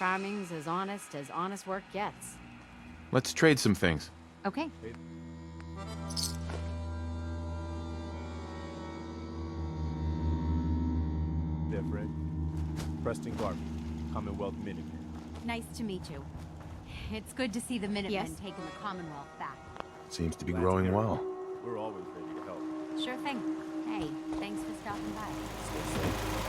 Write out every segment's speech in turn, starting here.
Farming's as honest work gets. Let's trade some things. Okay. Different. Preston Garvey, Commonwealth Minutemen. Nice to meet you. It's good to see the Minutemen taking the Commonwealth back. Seems to be Glad to growing hear it. well. We're always ready to help. Sure thing. Hey, thanks for stopping by. Stay safe.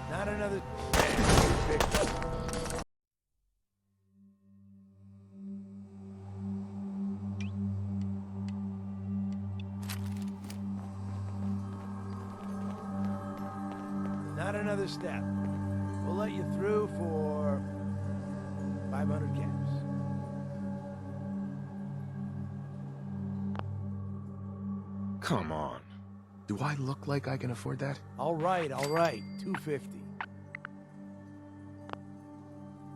Not another... Not another step. We'll let you through for 500 caps. Come on. Do I look like I can afford that? All right, 250.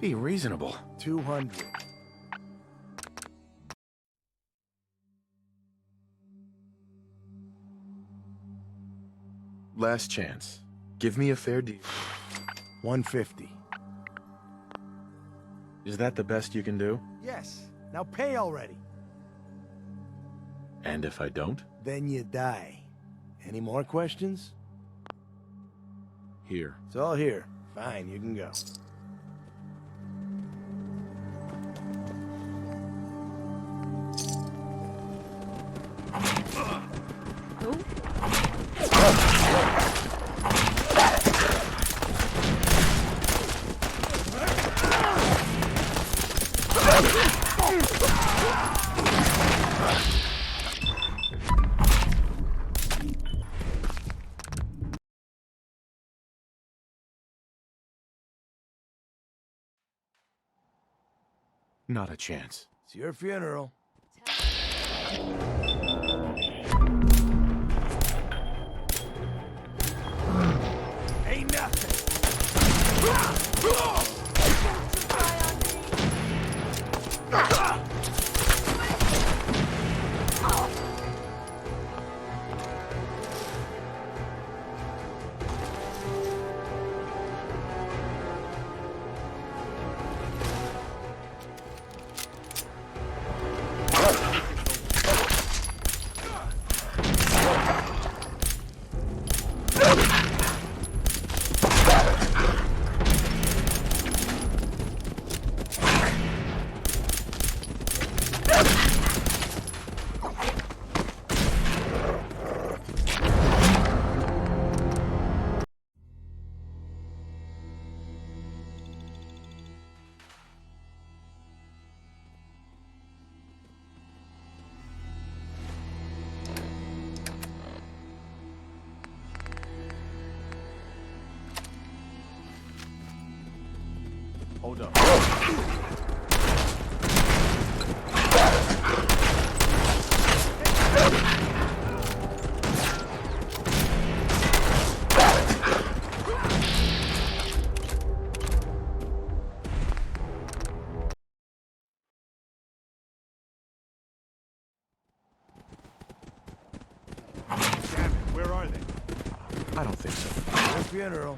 Be reasonable. 200. Last chance. Give me a fair deal. 150. Is that the best you can do? Yes. Now pay already. And if I don't? Then you die. Any more questions? Here. It's all here. Fine, you can go. Not a chance. It's your funeral. Ain't nothing. Hold up. Damn it, where are they? I don't think so. Your funeral.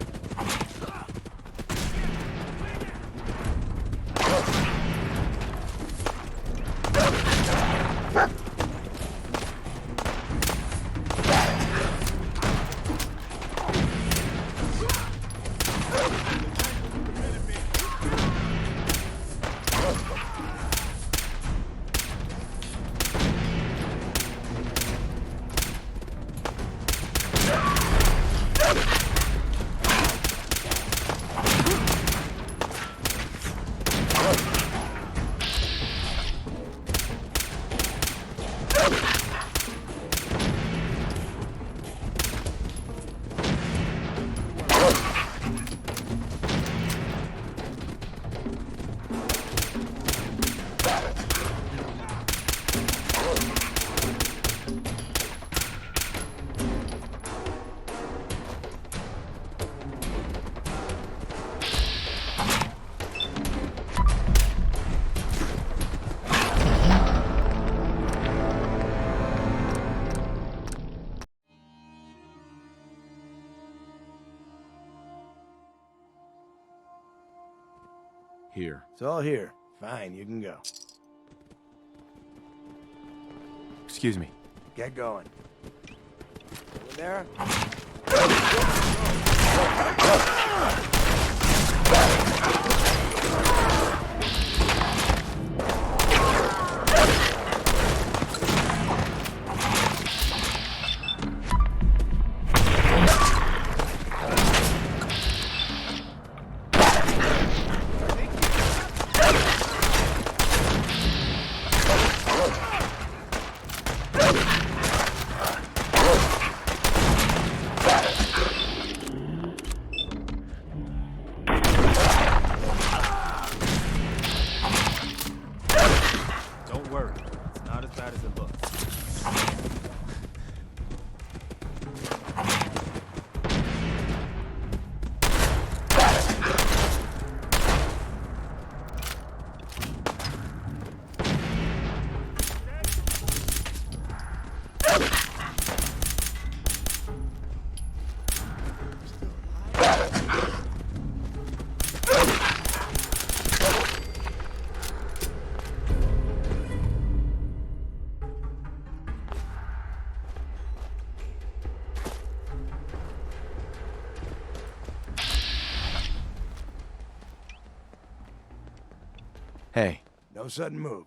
Here. It's all here. Fine, you can go. Excuse me. Get going. Over there? Don't worry, it's not as bad as it looks. Hey. No sudden move.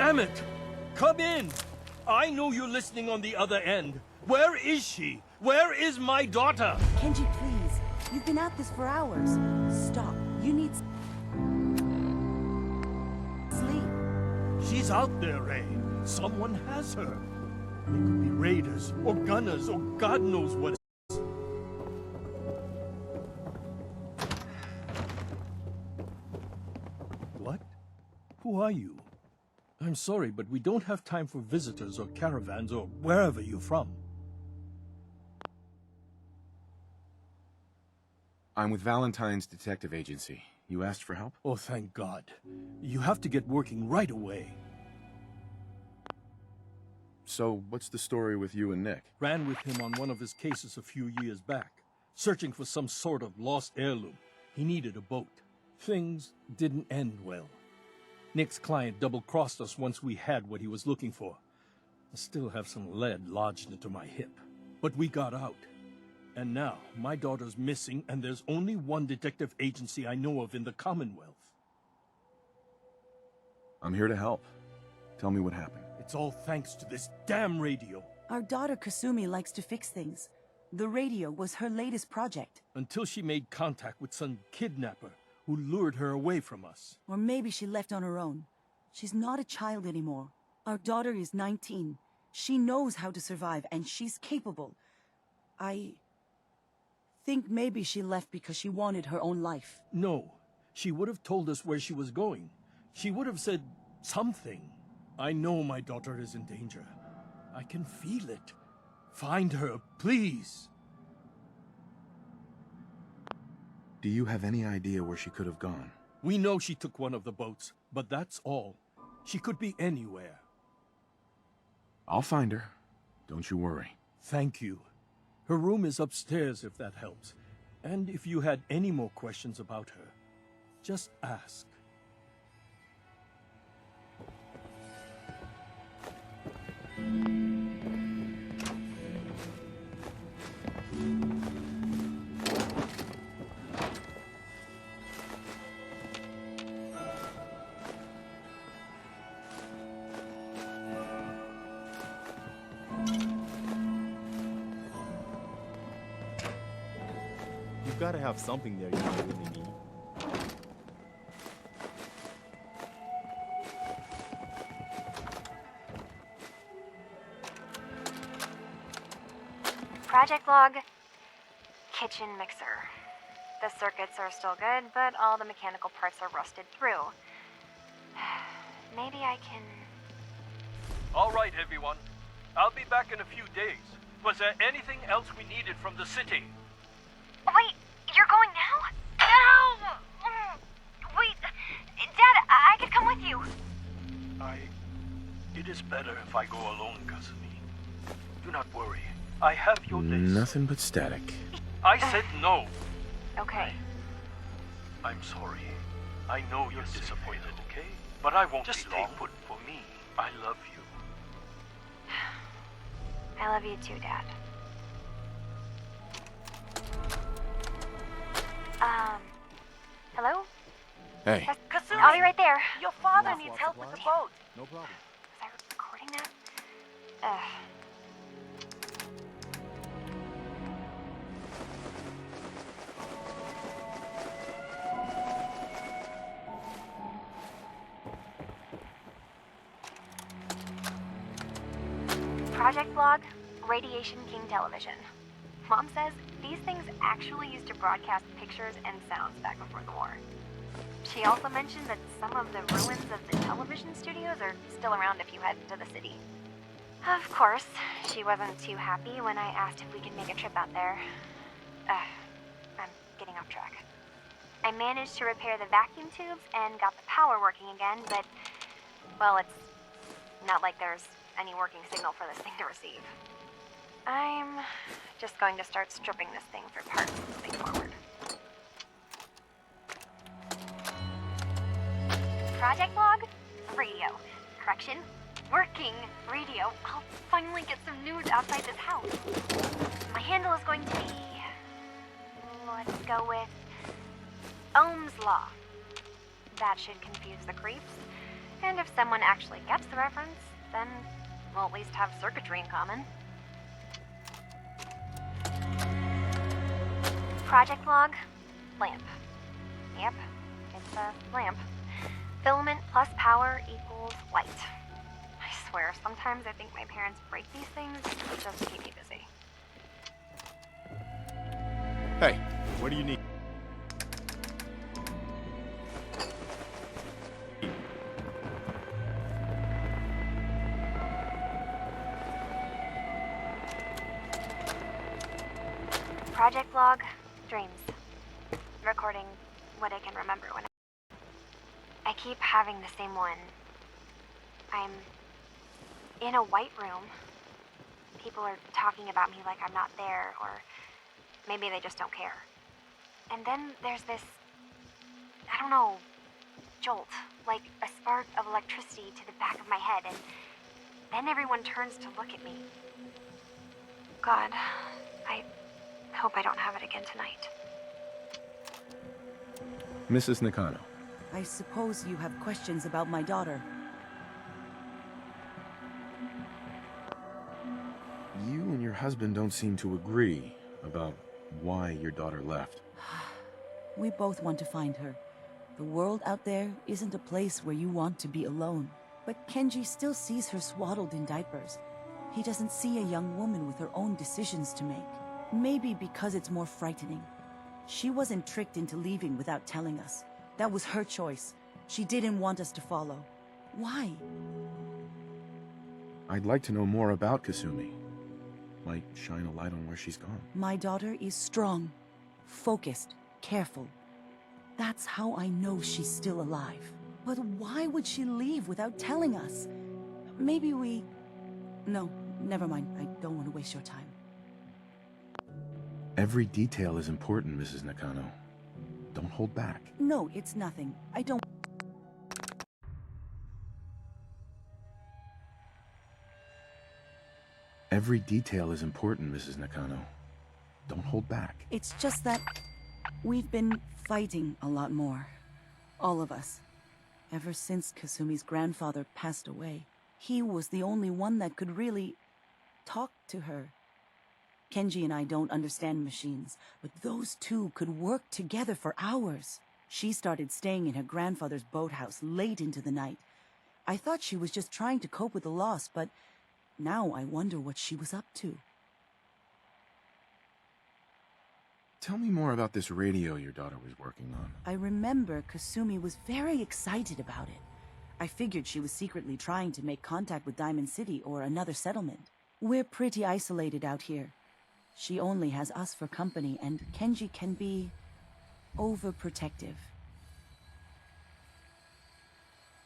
Damn it! Come in! I know you're listening on the other end. Where is she? Where is my daughter? Kenji, please. You've been at this for hours. Stop. You need sleep. She's out there, Ray. Someone has her. They could be raiders, or gunners, or God knows what. What? Who are you? I'm sorry, but we don't have time for visitors or caravans or wherever you're from. I'm with Valentine's detective agency. You asked for help? Oh, thank God. You have to get working right away. So, what's the story with you and Nick? Ran with him on one of his cases a few years back, searching for some sort of lost heirloom. He needed a boat. Things didn't end well. Nick's client double-crossed us once we had what he was looking for. I still have some lead lodged into my hip. But we got out. And now, my daughter's missing, and there's only one detective agency I know of in the Commonwealth. I'm here to help. Tell me what happened. It's all thanks to this damn radio. Our daughter Kasumi likes to fix things. The radio was her latest project. Until she made contact with some kidnapper who lured her away from us. Or maybe she left on her own. She's not a child anymore. Our daughter is 19. She knows how to survive, and she's capable. I think maybe she left because she wanted her own life. No. She would have told us where she was going. She would have said something. I know my daughter is in danger. I can feel it. Find her, please. Do you have any idea where she could have gone? We know she took one of the boats, but that's all. She could be anywhere. I'll find her. Don't you worry. Thank you. Her room is upstairs if that helps. And if you had any more questions about her, just ask. You've got to have something there you don't really need. Project log, kitchen mixer. The circuits are still good, but all the mechanical parts are rusted through. Maybe I can... All right, everyone. I'll be back in a few days. Was there anything else we needed from the city? Wait, you're going now? No! Wait, Dad, I could come with you. It is better if I go alone, Kasumi. Do not worry. I have your list. Nothing but static. I said no. Okay. I'm sorry. I know you're disappointed, okay? But I won't just be long. Just stay put for me. I love you. I love you too, Dad. Hello? Hey. Kasumi! I'll be right there. Your father needs help with the boat. No problem. Was I recording that? Project Log, Radiation King Television. Mom says these things actually used to broadcast pictures and sounds back before the war. She also mentioned that some of the ruins of the television studios are still around if you head into the city. Of course, she wasn't too happy when I asked if we could make a trip out there. I'm getting off track. I managed to repair the vacuum tubes and got the power working again, but, well, it's not like there's any working signal for this thing to receive. I'm just going to start stripping this thing for parts moving forward. Project log? Radio. Correction? Working radio. I'll finally get some news outside this house. My handle is going to be... let's go with... Ohm's Law. That should confuse the creeps. And if someone actually gets the reference, then we'll at least have circuitry in common. Project log, lamp. Yep, it's a lamp. Filament plus power equals light. I swear, sometimes I think my parents break these things just to keep me busy. Hey, What do you need? Project log, dreams. Recording what I can remember when I keep having the same one. I'm in a white room. People are talking about me like I'm not there, or maybe they just don't care. And then there's this, I don't know, jolt, like a spark of electricity to the back of my head, and then everyone turns to look at me. God, I hope I don't have it again tonight. Mrs. Nakano. I suppose you have questions about my daughter. You and your husband don't seem to agree about why your daughter left. We both want to find her. The world out there isn't a place where you want to be alone. But Kenji still sees her swaddled in diapers. He doesn't see a young woman with her own decisions to make. Maybe because it's more frightening. She wasn't tricked into leaving without telling us. That was her choice. She didn't want us to follow. Why? I'd like to know more about Kasumi. Might shine a light on where she's gone. My daughter is strong, focused, careful. That's how I know she's still alive. But why would she leave without telling us? Maybe we... No, never mind. I don't want to waste your time. Every detail is important, Mrs. Nakano. Don't hold back. No, it's nothing. I don't... Every detail is important, Mrs. Nakano. Don't hold back. It's just that we've been fighting a lot more. All of us. Ever since Kasumi's grandfather passed away. He was the only one that could really talk to her. Kenji and I don't understand machines, but those two could work together for hours. She started staying in her grandfather's boathouse late into the night. I thought she was just trying to cope with the loss, but now I wonder what she was up to. Tell me more about this radio your daughter was working on. I remember Kasumi was very excited about it. I figured she was secretly trying to make contact with Diamond City or another settlement. We're pretty isolated out here. She only has us for company, and Kenji can be overprotective.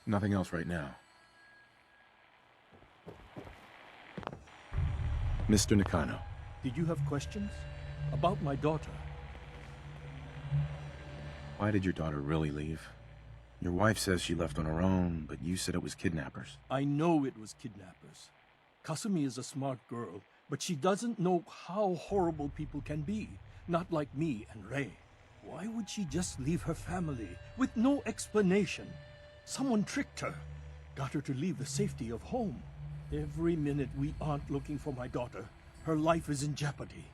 Nothing else right now. Mr. Nakano. Did you have questions? About my daughter? Why did your daughter really leave? Your wife says she left on her own, but you said it was kidnappers. I know it was kidnappers. Kasumi is a smart girl, but she doesn't know how horrible people can be. Not like me and Rei. Why would she just leave her family with no explanation? Someone tricked her. Got her to leave the safety of home. Every minute we aren't looking for my daughter, her life is in jeopardy.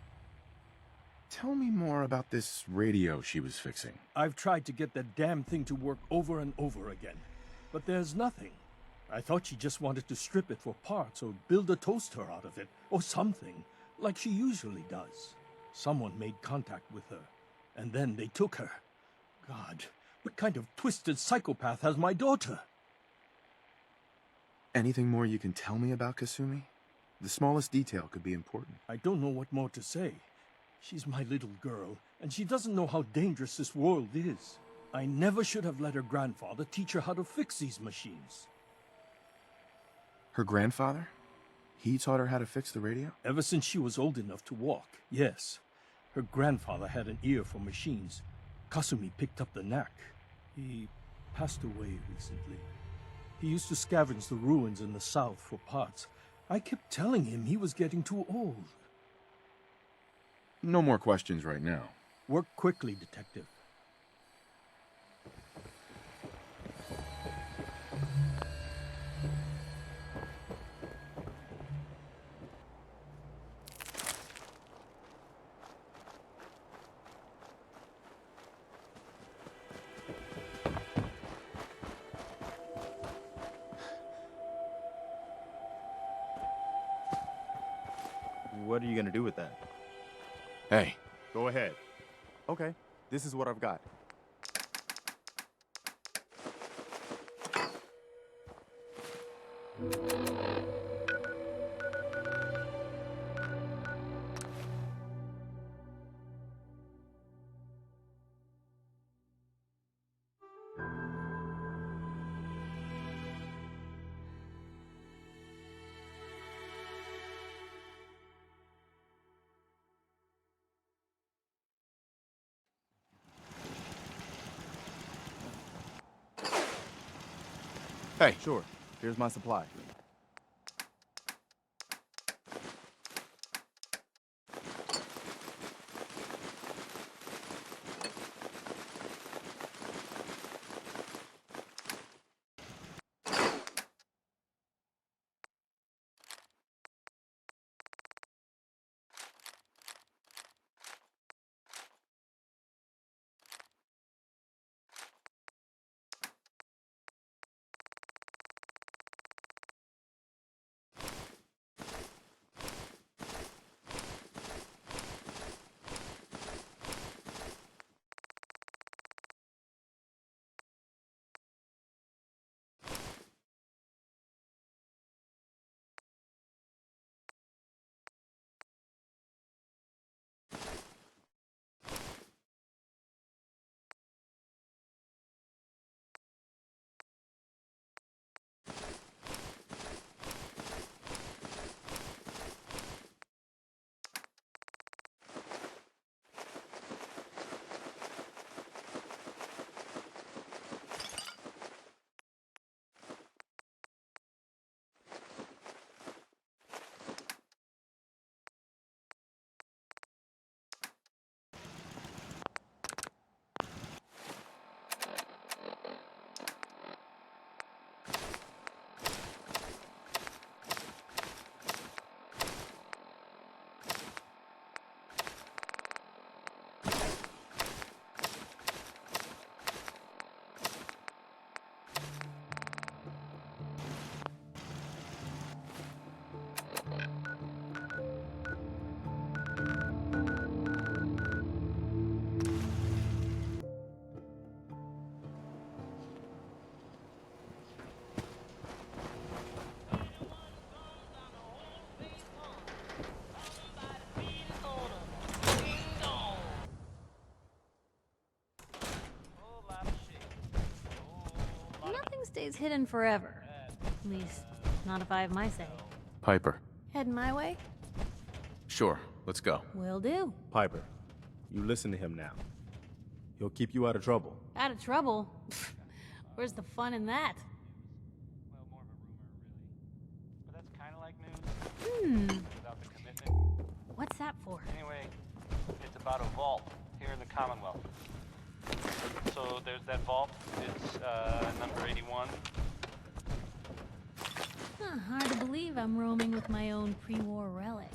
Tell me more about this radio she was fixing. I've tried to get that damn thing to work over and over again, but there's nothing. I thought she just wanted to strip it for parts or build a toaster out of it, or something, like she usually does. Someone made contact with her, and then they took her. God, what kind of twisted psychopath has my daughter? Anything more you can tell me about Kasumi? The smallest detail could be important. I don't know what more to say. She's my little girl, and she doesn't know how dangerous this world is. I never should have let her grandfather teach her how to fix these machines. Her grandfather? He taught her how to fix the radio? Ever since she was old enough to walk, yes. Her grandfather had an ear for machines. Kasumi picked up the knack. He passed away recently. He used to scavenge the ruins in the south for parts. I kept telling him he was getting too old. No more questions right now. Work quickly, Detective. What are you gonna do with that? Hey, Go ahead. Okay, this is what I've got. hey, Sure, here's my supply. Nothing stays hidden forever. At least, not if I have my say. Piper. Heading my way? Sure, let's go. Will do. Piper, you listen to him now. He'll keep you out of trouble. Out of trouble? Where's the fun in that? Well, more of a rumor, really. But that's kind of like news. Without the commitment. What's that for? Anyway, it's about a vault here in the Commonwealth. So there's that vault. It's number 81. Hard to believe I'm roaming with my own pre-war relic.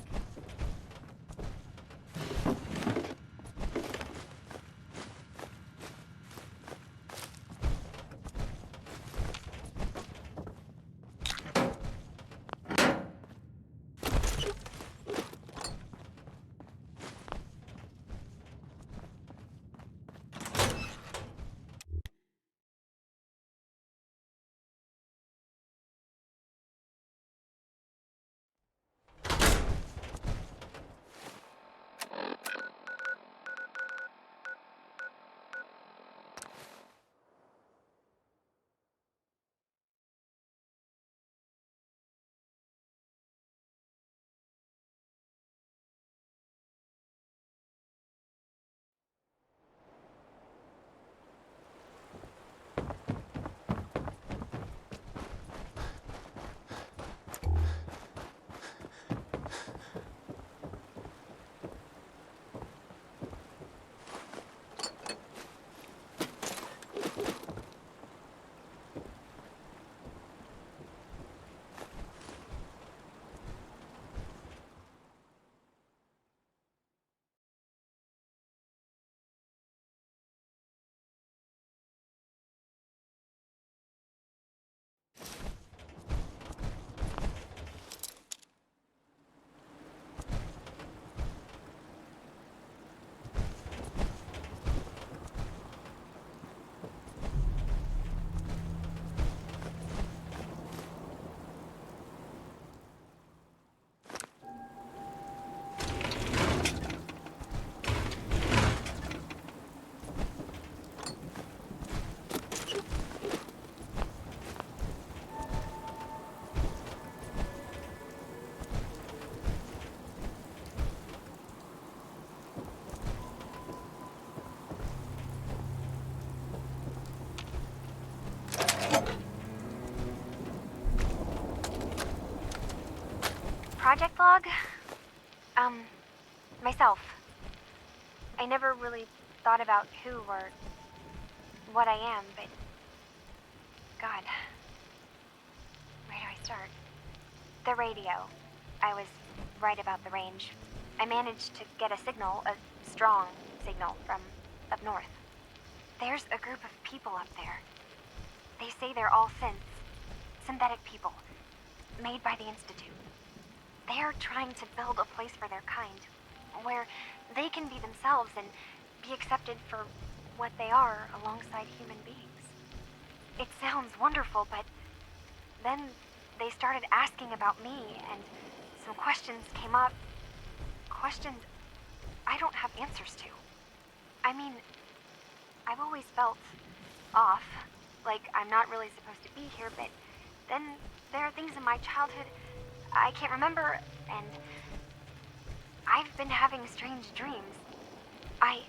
project log? Myself. I never really thought about who or what I am, but... God. Where do I start? The radio. I was right about the range. I managed to get a signal, a strong signal, from up north. There's a group of people up there. They say they're all synthetic people, made by the Institute. They are trying to build a place for their kind, where they can be themselves and be accepted for what they are alongside human beings. It sounds wonderful, but then they started asking about me, and some questions came up. Questions I don't have answers to. I mean, I've always felt off, like I'm not really supposed to be here, but then there are things in my childhood I can't remember, and I've been having strange dreams. I'm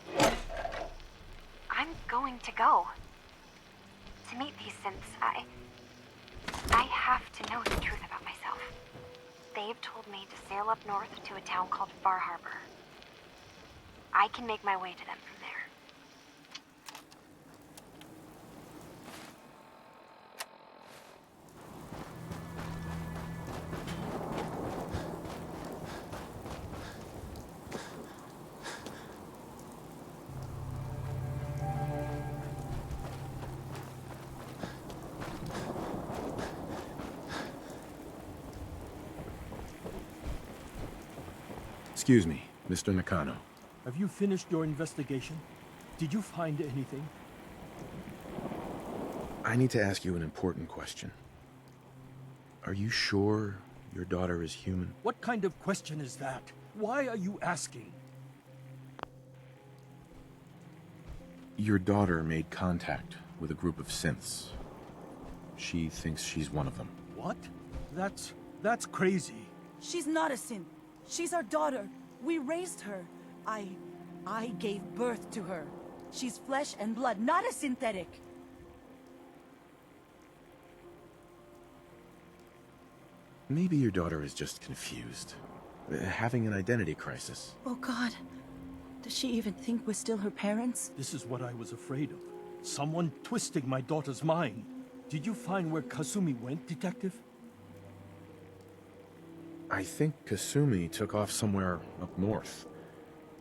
going to go to meet these synths. I have to know the truth about myself. They've told me to sail up north to a town called Far Harbor. I can make my way to them from there. Excuse me, Mr. Nakano. Have you finished your investigation? Did you find anything? I need to ask you an important question. Are you sure your daughter is human? What kind of question is that? Why are you asking? Your daughter made contact with a group of synths. She thinks she's one of them. What? That's crazy. She's not a synth. She's our daughter. We raised her. I gave birth to her. She's flesh and blood, not a synthetic. Maybe your daughter is just confused. Having an identity crisis. Oh God. Does she even think we're still her parents? This is what I was afraid of. Someone twisting my daughter's mind. Did you find where Kasumi went, Detective? I think Kasumi took off somewhere up north.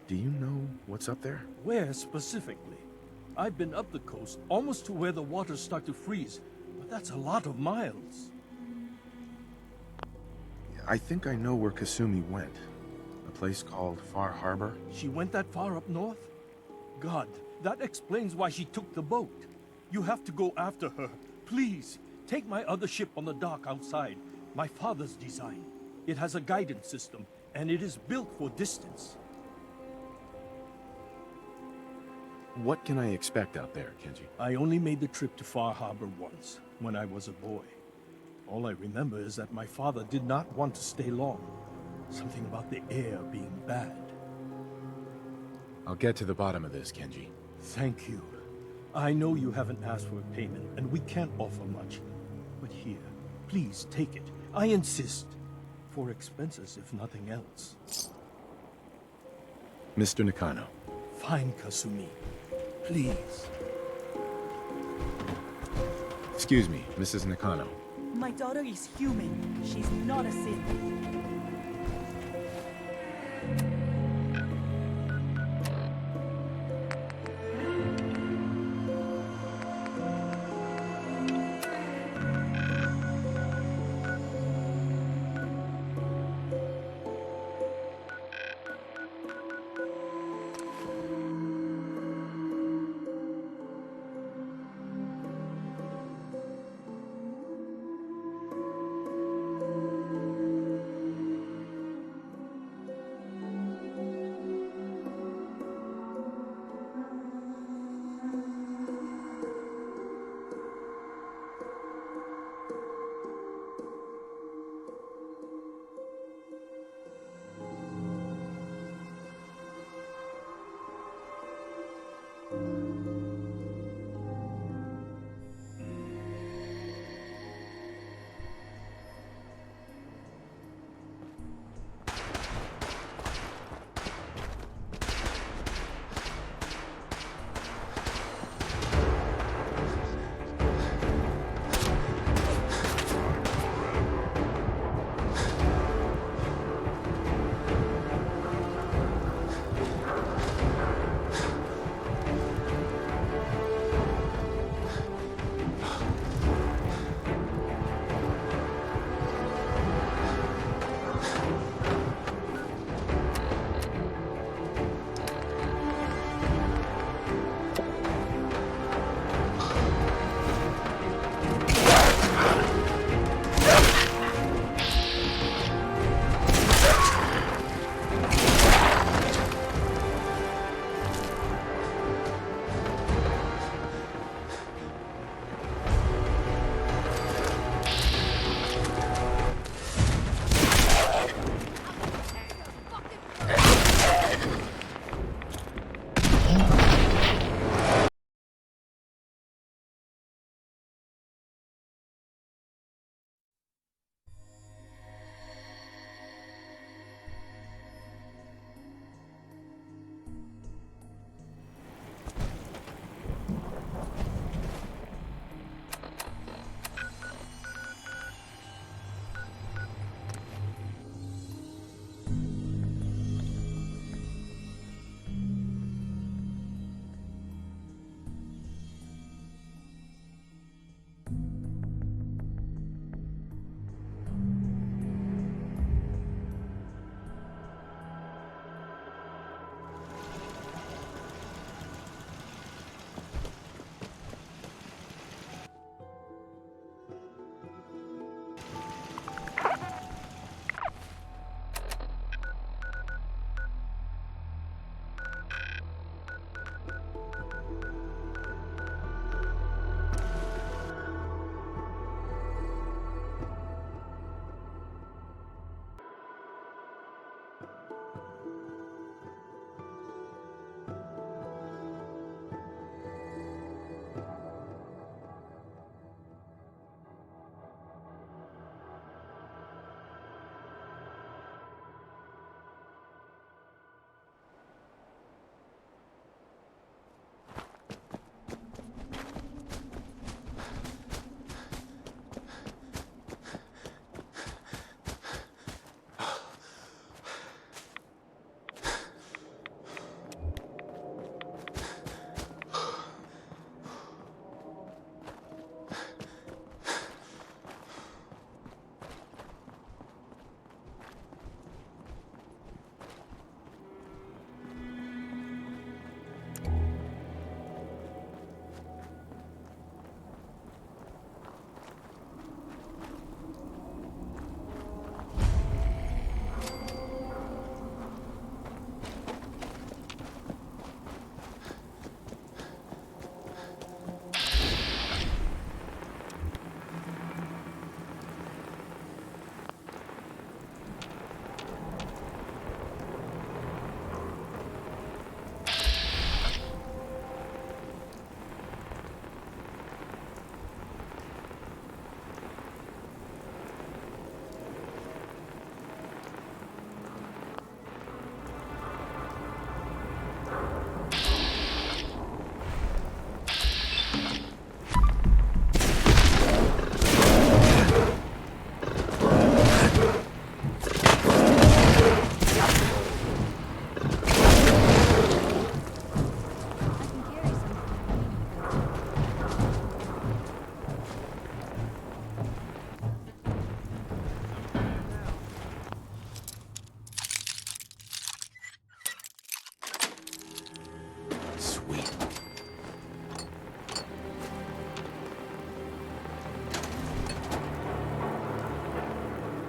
Do you know what's up there? Where specifically? I've been up the coast, almost to where the waters start to freeze, but that's a lot of miles. I think I know where Kasumi went. A place called Far Harbor. She went that far up north? God, that explains why she took the boat. You have to go after her. Please, take my other ship on the dock outside. My father's design. It has a guidance system, and it is built for distance. What can I expect out there, Kenji? I only made the trip to Far Harbor once, when I was a boy. All I remember is that my father did not want to stay long. Something about the air being bad. I'll get to the bottom of this, Kenji. Thank you. I know you haven't asked for a payment, and we can't offer much. But here, please take it. I insist. For expenses, if nothing else. Mr. Nakano. Fine, Kasumi. Please. Excuse me, Mrs. Nakano. My daughter is human. She's not a synth.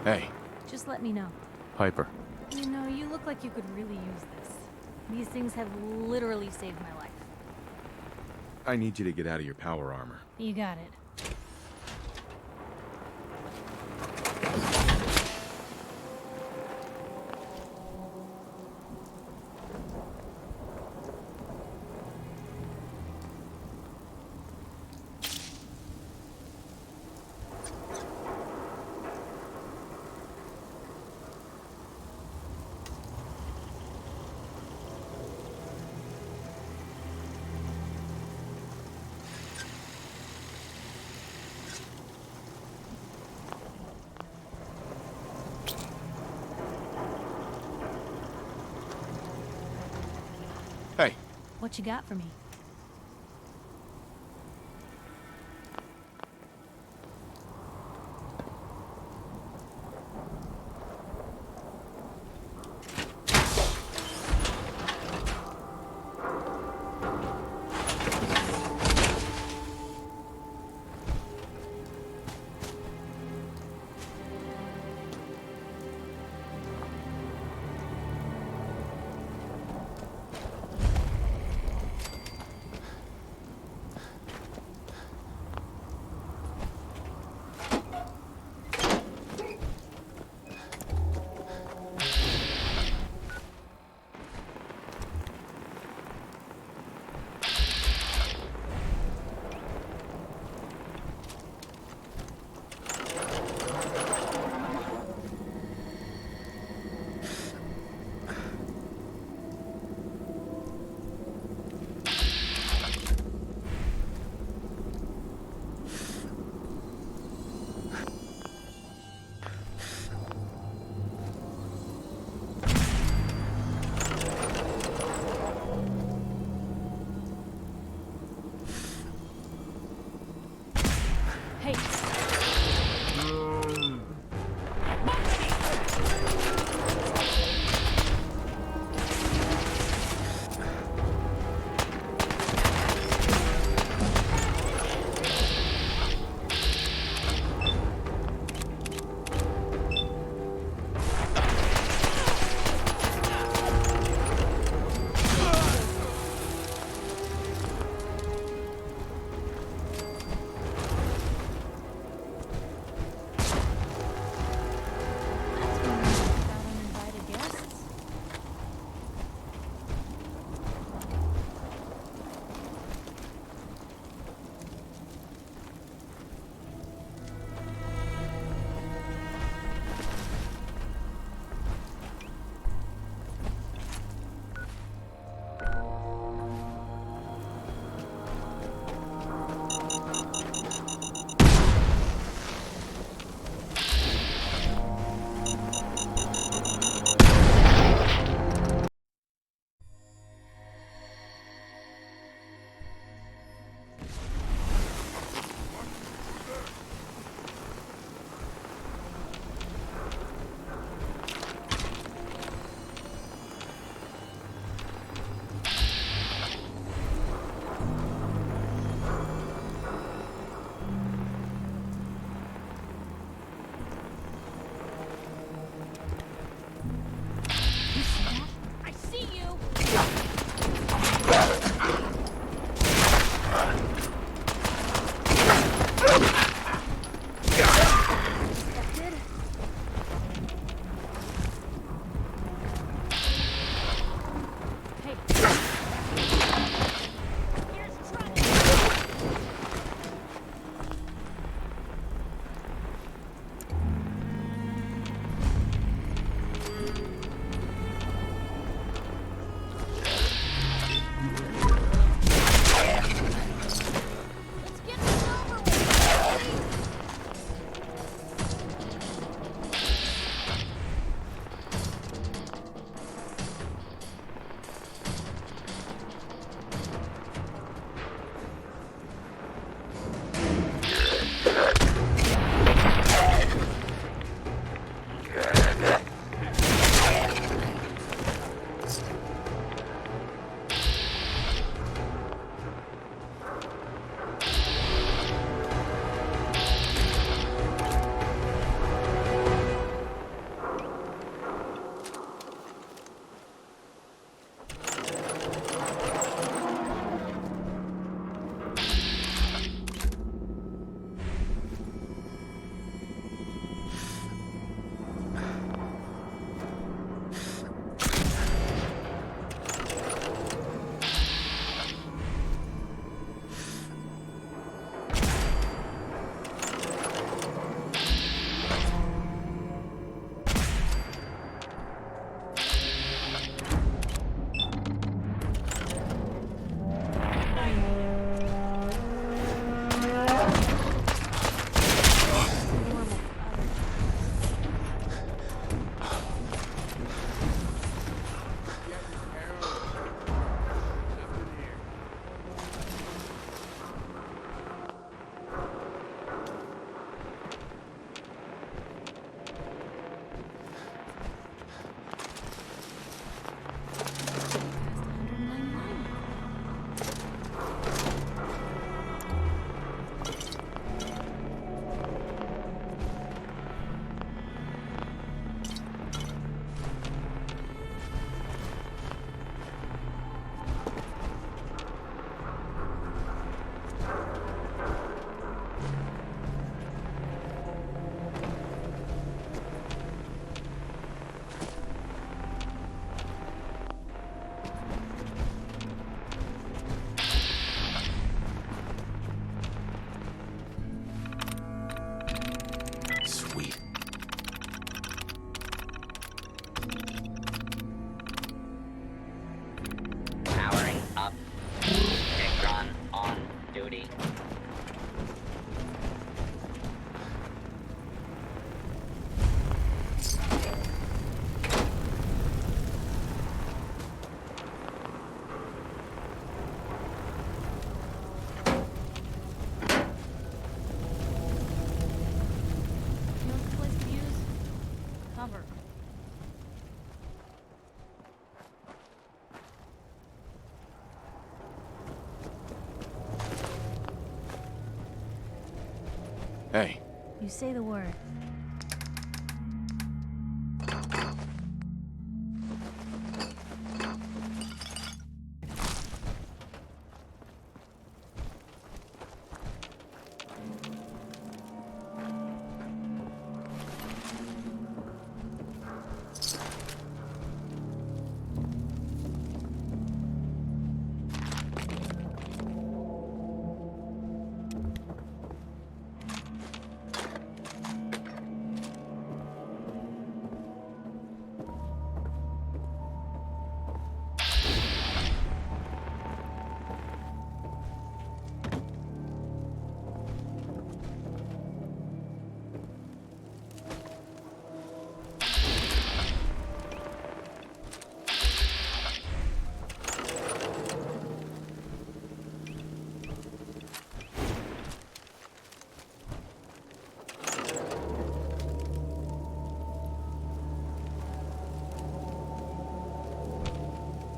Hey, Just let me know. Piper. You know, you look like you could really use this. These things have literally saved my life. I need you to get out of your power armor. You got it. Hey. What you got for me? Hey, You say the word.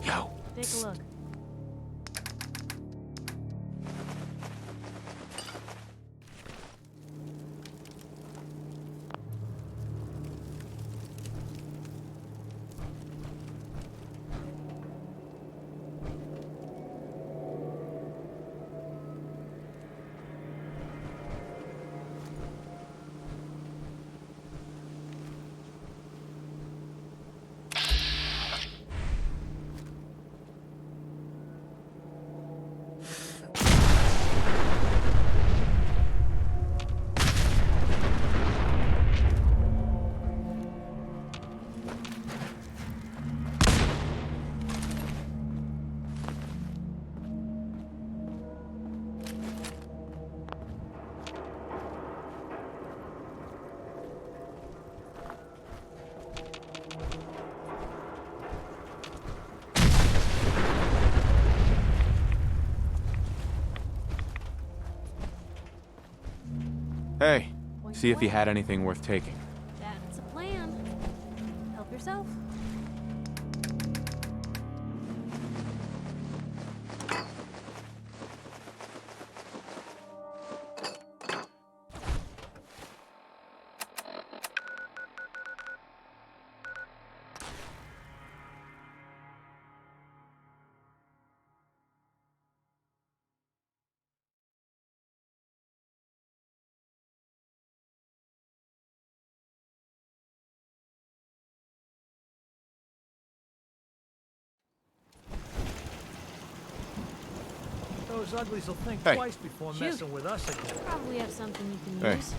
yo. Take a look. Hey, Point see if he blank. had anything worth taking. That's a plan. Help yourself. Those uglies will think Hey. twice before Shoot. messing with us again. Probably have something you can Hey. use.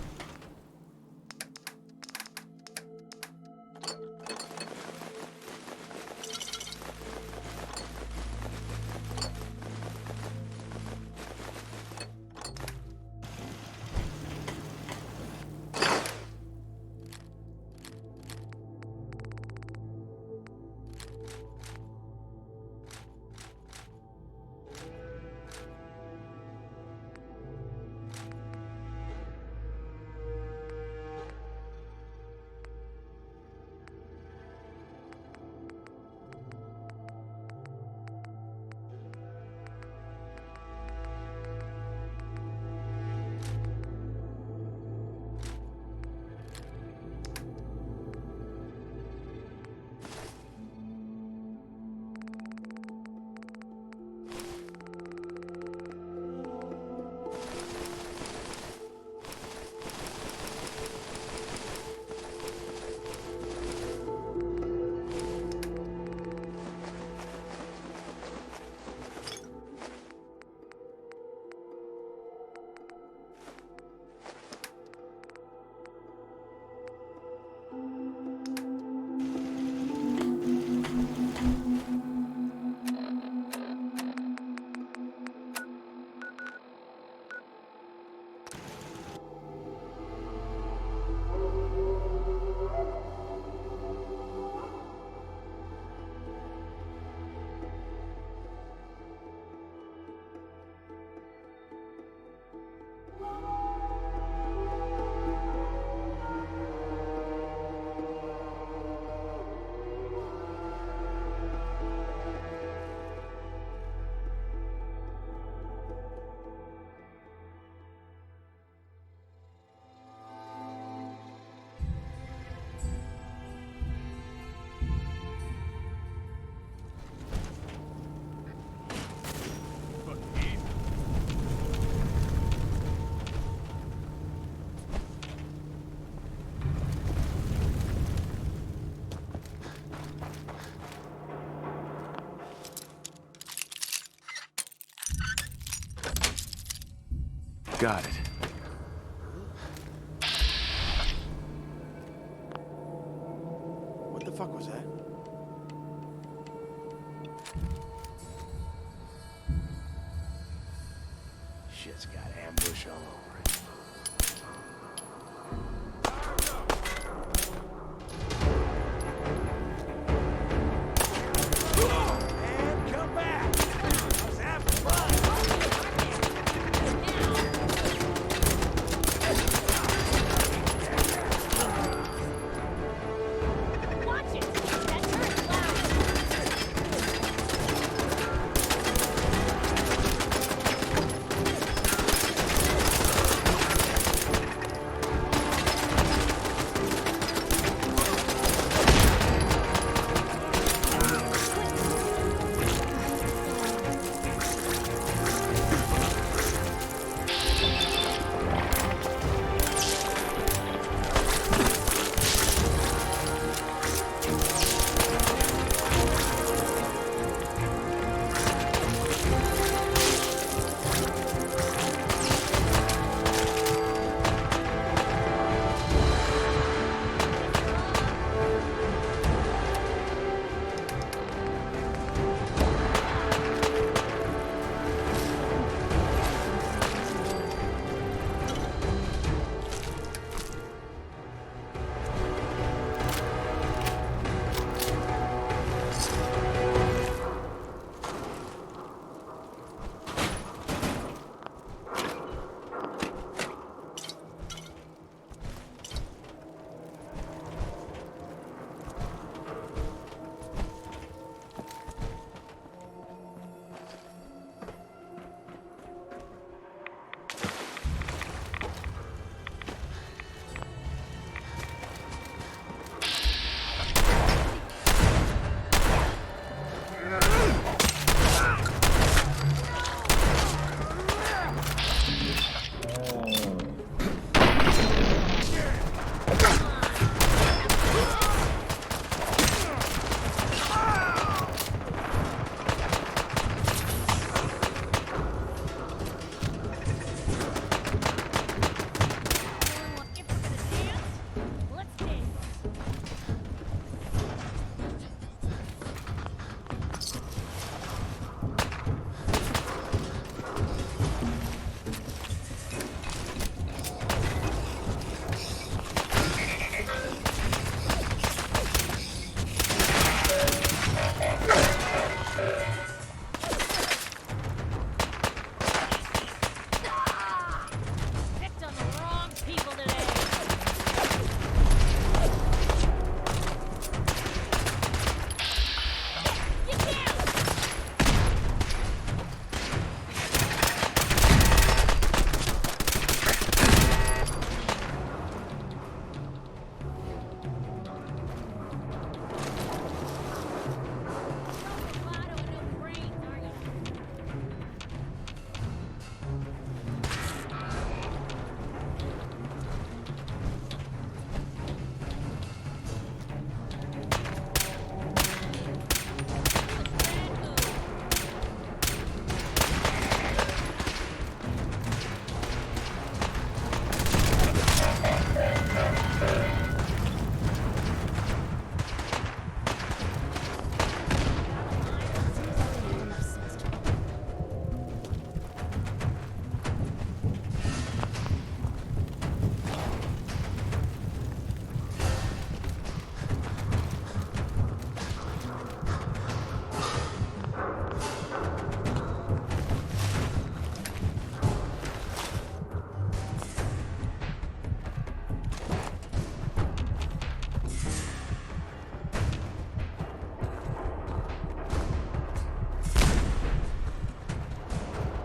Got it. What the fuck was that? Shit's got ambush all over it. And come back! I was having fun! Watch it! That turret's loud!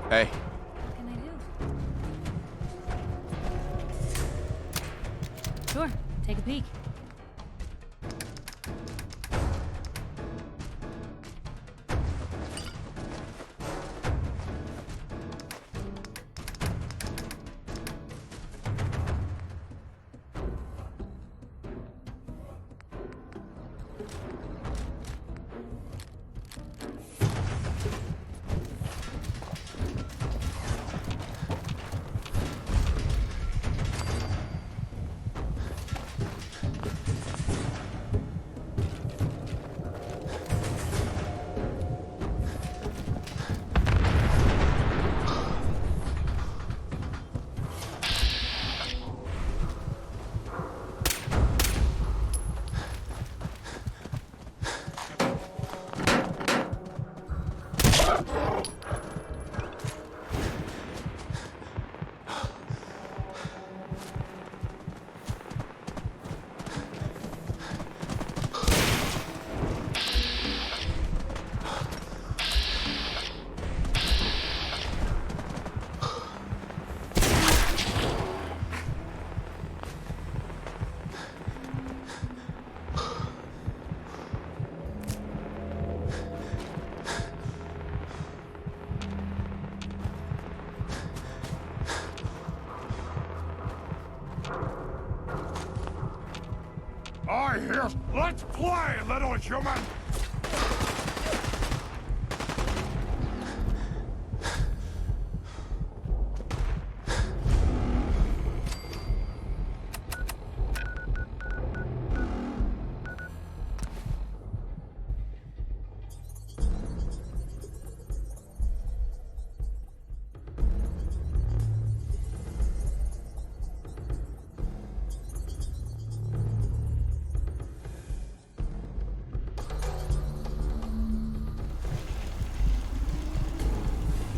Hey. What can I do? Sure, take a peek. Let's play, little human!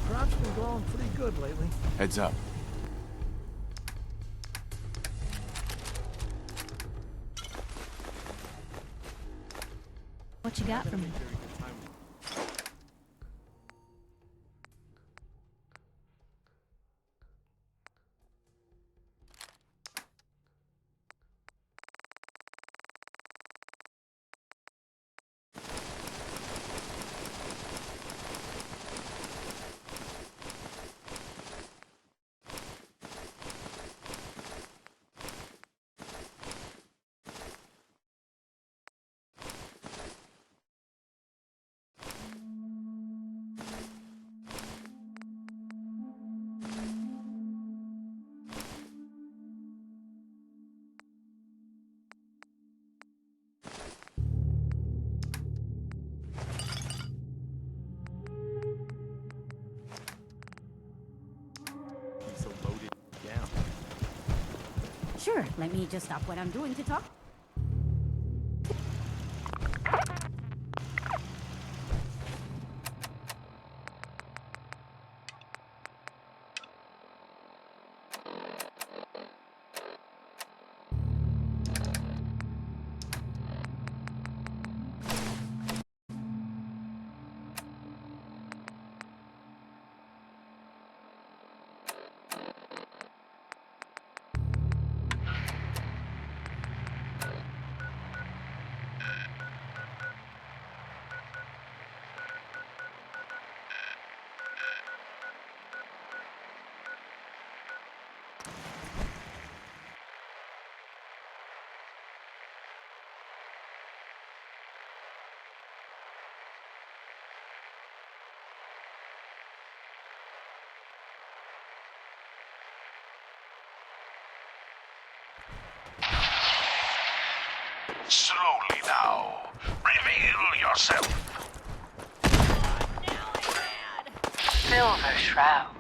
Crop's been growing pretty good lately. Heads up. What you got for me? He's so loaded down. Sure, let me just stop what I'm doing to talk. Slowly now. Reveal yourself. Silver Shroud.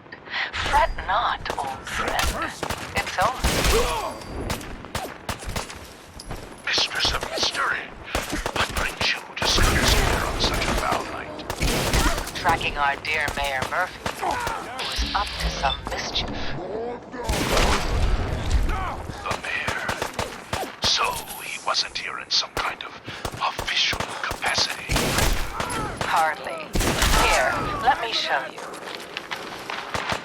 Fret not, old friend. It's over. Mistress of Mystery. What brings you to Scudder's here on such a foul night? Tracking our dear Mayor Murphy, who was up to some mischief. The mayor. So he wasn't here in some kind of official capacity. Hardly. Here, let me show you.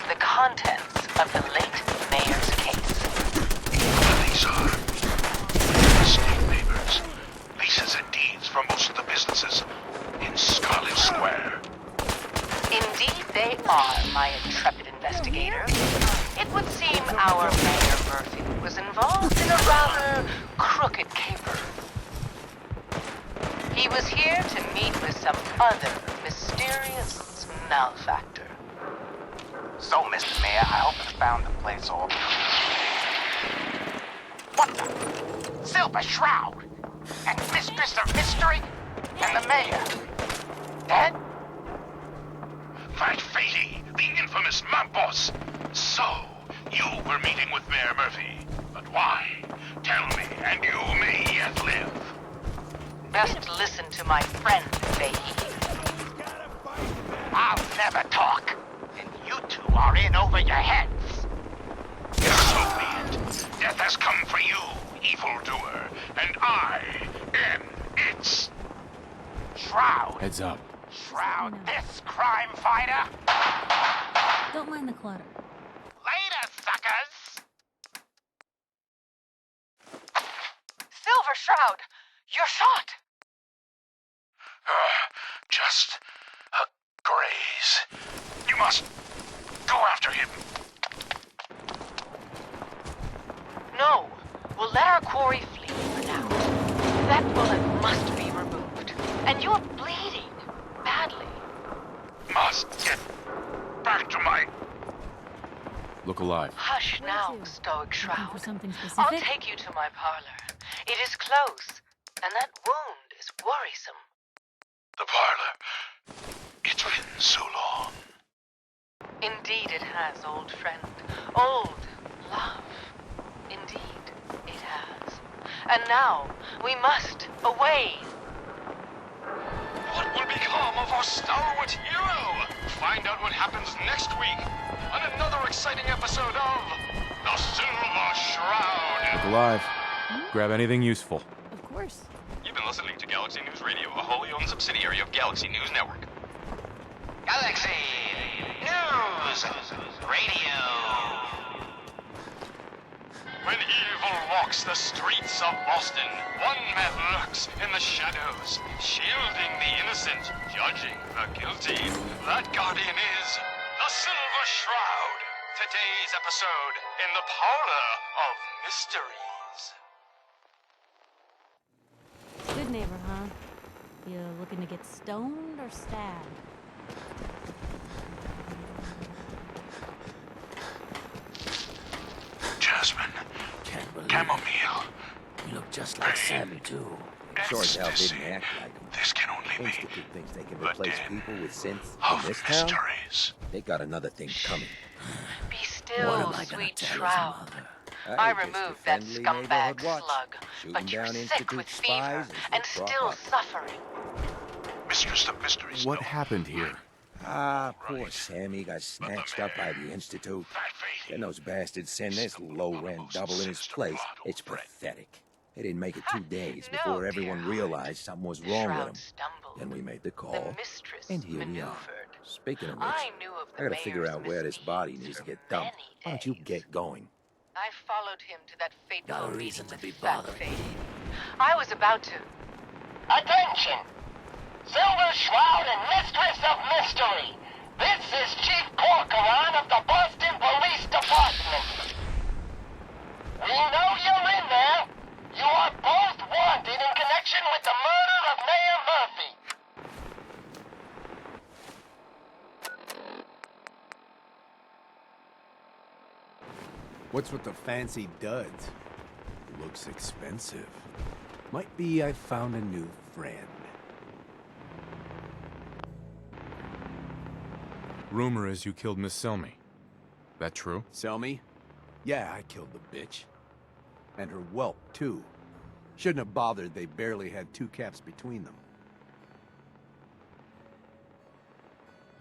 The contents of the late mayor's case. These are estate papers, leases and deeds for most of the businesses in Scarlet Square. Indeed they are, my intrepid investigator. It would seem our Mayor Murphy was involved in a rather crooked caper. He was here to meet with some other mysterious malefactor. So, Mr. Mayor, I hope you found the place all. What the? Silver Shroud? And Mistress of Mystery? And the Mayor? Dead? Fight Fady, the infamous mob boss. So, you were meeting with Mayor Murphy. But why? Tell me, and you may yet live. Best listen to my friend, Fahey. I'll never talk. And you two are in over your heads. So be it. Death has come for you, evildoer. And I am its Shroud. Heads up. Shroud this crime fighter. Don't mind the clutter. Later, suckers. Silver Shroud, you're shot. Just a graze. You must go after him. No, we'll let our quarry flee for now. That bullet must be removed. And you're bleeding badly. Must get back to my... Look alive. Hush Where now, to? Stoic Looking Shroud. for something I'll specific? take you to my parlor. It is close, and that wound is worrisome. The parlor. It's been so long. Indeed it has, old friend. Old love. Indeed it has. And now, we must away. What will become of our stalwart hero? Find out what happens next week on another exciting episode of The Silver Shroud. Look alive. Grab anything useful. Of course. You've been listening to Galaxy News Radio, a wholly owned subsidiary of Galaxy News Network. Galaxy News Radio. When evil walks the streets of Boston, one man lurks in the shadows, shielding the innocent, judging the guilty. That guardian is the Silver Shroud. Today's episode in the Parlor of Mysteries. Good neighbor, huh? You looking to get stoned or stabbed? Jasmine. Chamomile. You look just like Sammy, too. Sure as hell didn't act like them. This can only be Institute thinks they can the replace den people with synths of in this town. mysteries. They got another thing coming. Be What still, am I gonna sweet tell his Shroud. mother? I Just a removed that friendly scumbag neighborhood watch. slug, Shooting but you're down sick Institute with spies fever as they and crop still up. suffering. Mistress of Mysteries. What happened here? Ah, poor Sammy got snatched up by the Institute. Then those bastards send this low-rent double in his place. It's pathetic. They didn't make it 2 days No, before dear everyone Hunter. realized something was wrong with Shroud him. stumbled. Then we made the The call, mistress and here we are. maneuvered. Speaking of which, I knew of the I gotta figure mayor's out where this body misdeeds needs to for get dumped. many Why don't you days. get going? I followed him to that fateful Got a meeting reason to with be Fat bothering Face. me. I was about to. Attention! Silver Shroud and Mistress of Mystery. This is Chief Corcoran of the Boston Police Department. We know you're in there. You are both wanted in connection with the murder of Mayor Murphy. What's with the fancy duds? Looks expensive. Might be I found a new friend. Rumor is you killed Miss Selmy. That true? Selmy? Yeah, I killed the bitch. And her whelp, too. Shouldn't have bothered, they barely had 2 caps between them.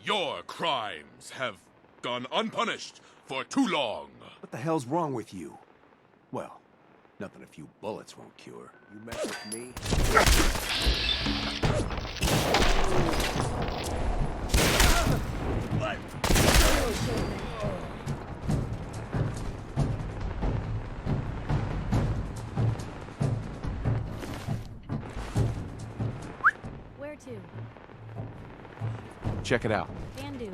Your crimes have gone unpunished for too long. What the hell's wrong with you? Well, nothing a few bullets won't cure. You mess with me? Where to? Check it out. Can do.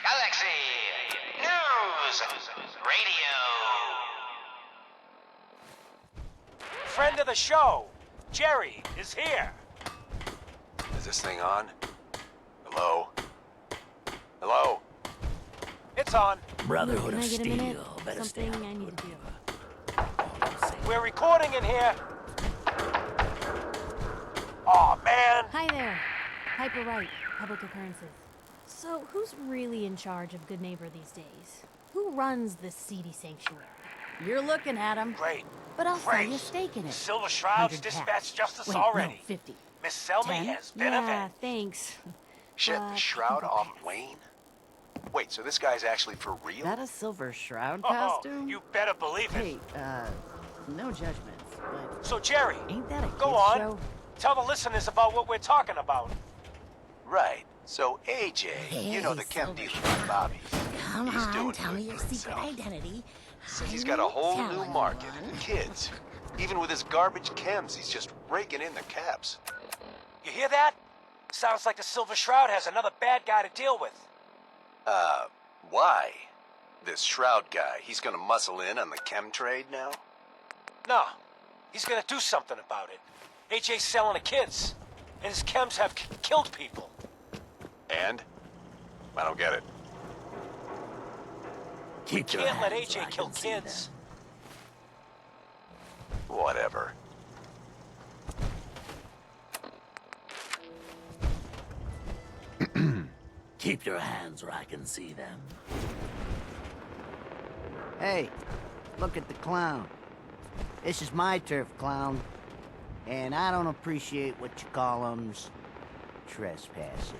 Galaxy News Radio. Friend of the show, Jerry, is here. Is this thing on? Hello? Hello? It's on. Brotherhood Can of I get a minute? Steel. Better stay Something out I of need good to do. river. We're recording in here. Aw, man. Hi there. Piper Wright, Public Occurrences. So, who's really in charge of Good Neighbor these days? Who runs this seedy sanctuary? You're looking at him. Great. But I'll sell you a Great. stake in it. Silver Shroud's 100 dispatched caps. justice Wait, already. No, 50. Miss Selmy 10? has been Yeah, avenged. thanks. Shit, But Shroud I off think Wayne? Wait, so this guy's actually for real? That a Silver Shroud Oh, costume? you better believe it. Hey, no judgments, but So, Jerry, ain't that a go kid's on. show? Tell the listeners about what we're talking about. Right. So AJ, you know the chem dealer from Bobby. Come He's on, doing tell me good your for secret himself. identity. Says he's I got a won't whole tell new anyone. market. Kids. Even with his garbage chems, he's just raking in the caps. You hear that? Sounds like the Silver Shroud has another bad guy to deal with. Why? This Shroud guy, he's gonna muscle in on the chem trade now? No, he's gonna do something about it. AJ's selling to kids, and his chems have killed people. And? I don't get it. We can't let AJ kill kids. Whatever. Keep your hands where I can see them. Hey, look at the clown. This is my turf, clown. And I don't appreciate what you call trespasses.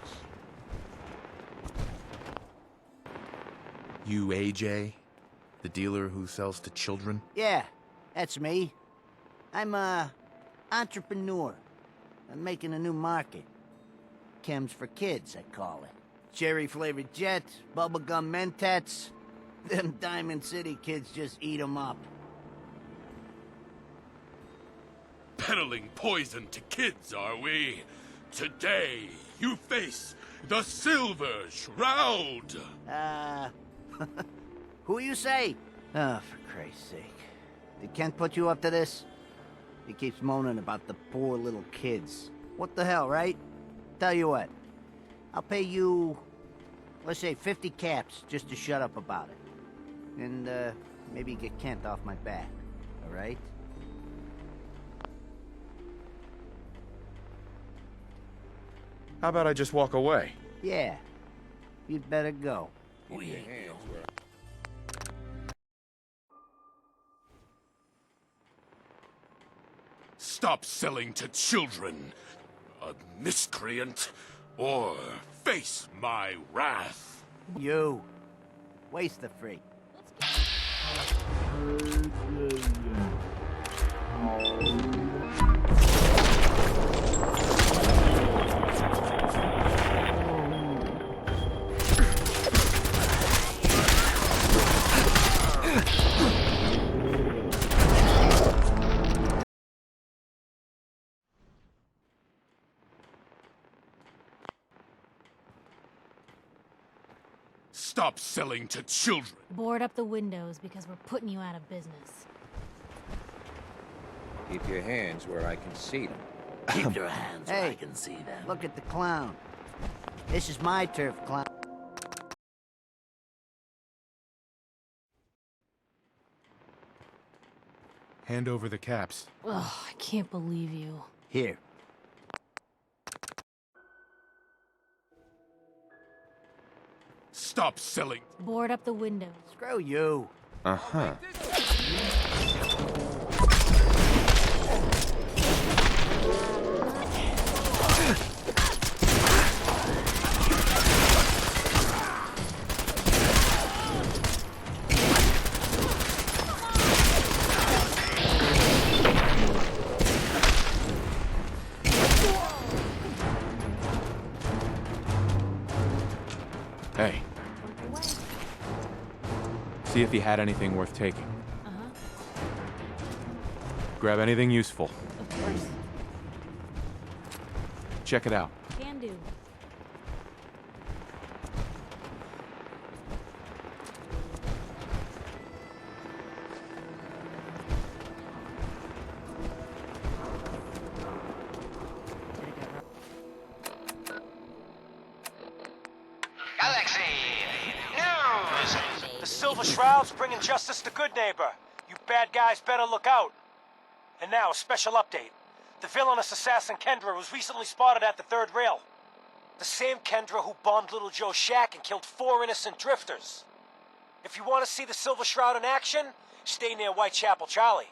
You AJ? The dealer who sells to children? Yeah, that's me. I'm a entrepreneur. I'm making a new market. Chems for kids, I call it. Cherry-flavored jets, bubblegum mentats. Them Diamond City kids just eat 'em up. Peddling poison to kids, are we? Today, you face the Silver Shroud! Who you say? Oh, for Christ's sake. Did Kent put you up to this? He keeps moaning about the poor little kids. What the hell, right? Tell you what. I'll pay you, let's say 50 caps just to shut up about it. And, maybe get Kent off my back. All right? How about I just walk away? Yeah. You'd better go. Stop selling to children, a miscreant, or face my wrath. You. Waste the freak. Stop selling to children. Board up the windows because we're putting you out of business. Keep your hands where I can see them. Keep your hands where I Hey, can see them. look at the clown. This is my turf, clown. Hand over the caps. Ugh, I can't believe you. Here. Stop selling. Board up the windows. Screw you. Uh-huh. Hey. See if he had anything worth taking. Uh-huh. Grab anything useful. Of course. Check it out. Can do. Galaxy News! The Silver Shroud's bringing justice to Good Neighbor. You bad guys better look out. And now, a special update. The villainous assassin Kendra was recently spotted at the third rail. The same Kendra who bombed Little Joe's shack and killed 4 innocent drifters. If you want to see the Silver Shroud in action, stay near Whitechapel Charlie.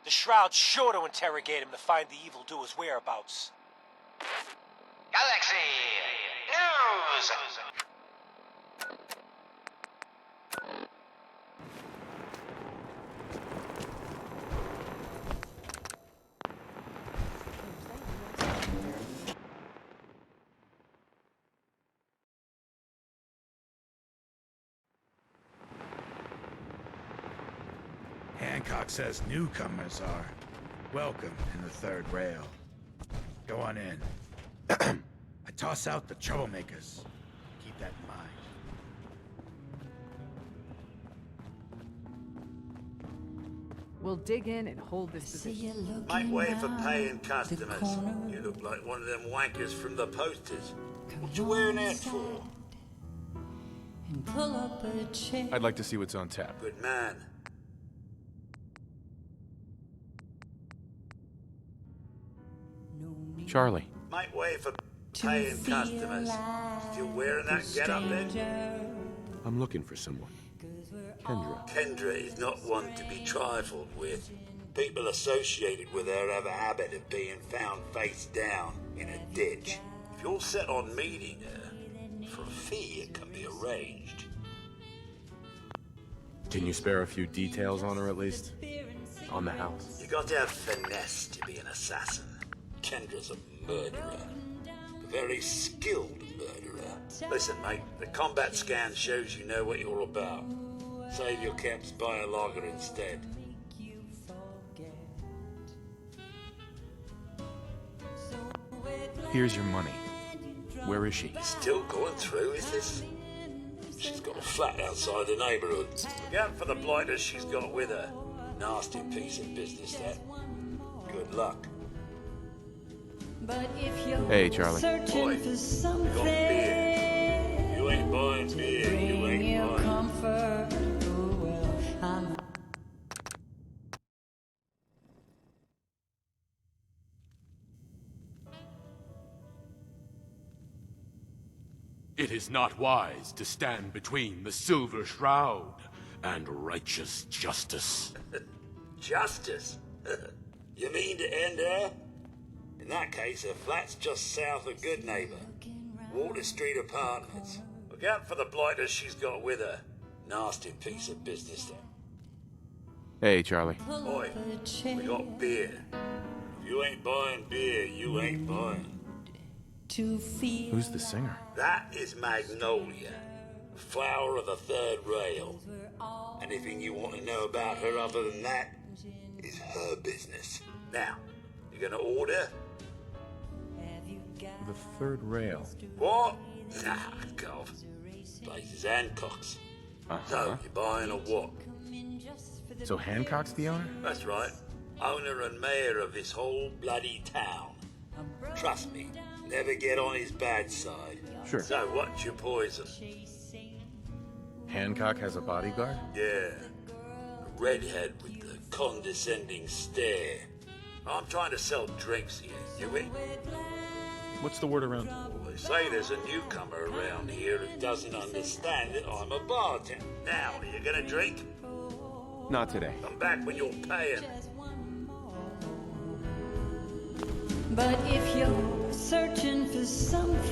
The Shroud's sure to interrogate him to find the evildoer's whereabouts. Galaxy News! Hancock says newcomers are welcome in the third rail. Go on in. I toss out the troublemakers. Keep that in mind. We'll dig in and hold this position. Make way for paying customers. You look like one of them wankers from the posters. What you wearing that for? I'd like to see what's on tap. Good man. Charlie. Make way for paying customers. Still wearing that get-up then? I'm looking for someone. Kendra. Kendra is not one to be trifled with. People associated with her have a habit of being found face down in a ditch. If you're set on meeting her, for a fee it can be arranged. Can you spare a few details on her at least? On the house? You got to have finesse to be an assassin. Kendra's a murderer. A very skilled murderer. Listen, mate, the combat scan shows you know what you're about. Save your caps, buy a lager instead. Here's your money. Where is she? Still going through with this? She's got a flat outside the neighborhood. Look out for the blighters she's got with her. Nasty piece of business, that. Good luck. Hey, Charlie. Boy, you got beer. You ain't buying beer, you ain't buying. It is not wise to stand between the Silver Shroud and righteous justice. Justice? You mean to end her? In that case, her flat's just south of Good Neighbor. Water Street Apartments. Look out for the blighters she's got with her. Nasty piece of business, then. Hey, Charlie. Boy, we got beer. If you ain't buying beer, you ain't buying. Who's the singer? That is Magnolia, flower of the third rail. Anything you want to know about her other than that is her business. Now, you gonna order? The third rail. What? Nah, golf. Place is Hancock's. So, you buying or what? So Hancock's the owner? That's right. Owner and mayor of this whole bloody town. Trust me, never get on his bad side. Sure. So, what's your poison? Hancock has a bodyguard? Yeah. A redhead with the condescending stare. I'm trying to sell drinks here, you in? What's the word around? Well, they say there's a newcomer around here who doesn't understand that I'm a bartender. Now, are you gonna drink? Not today. Come back when you're paying. But if you're searching for something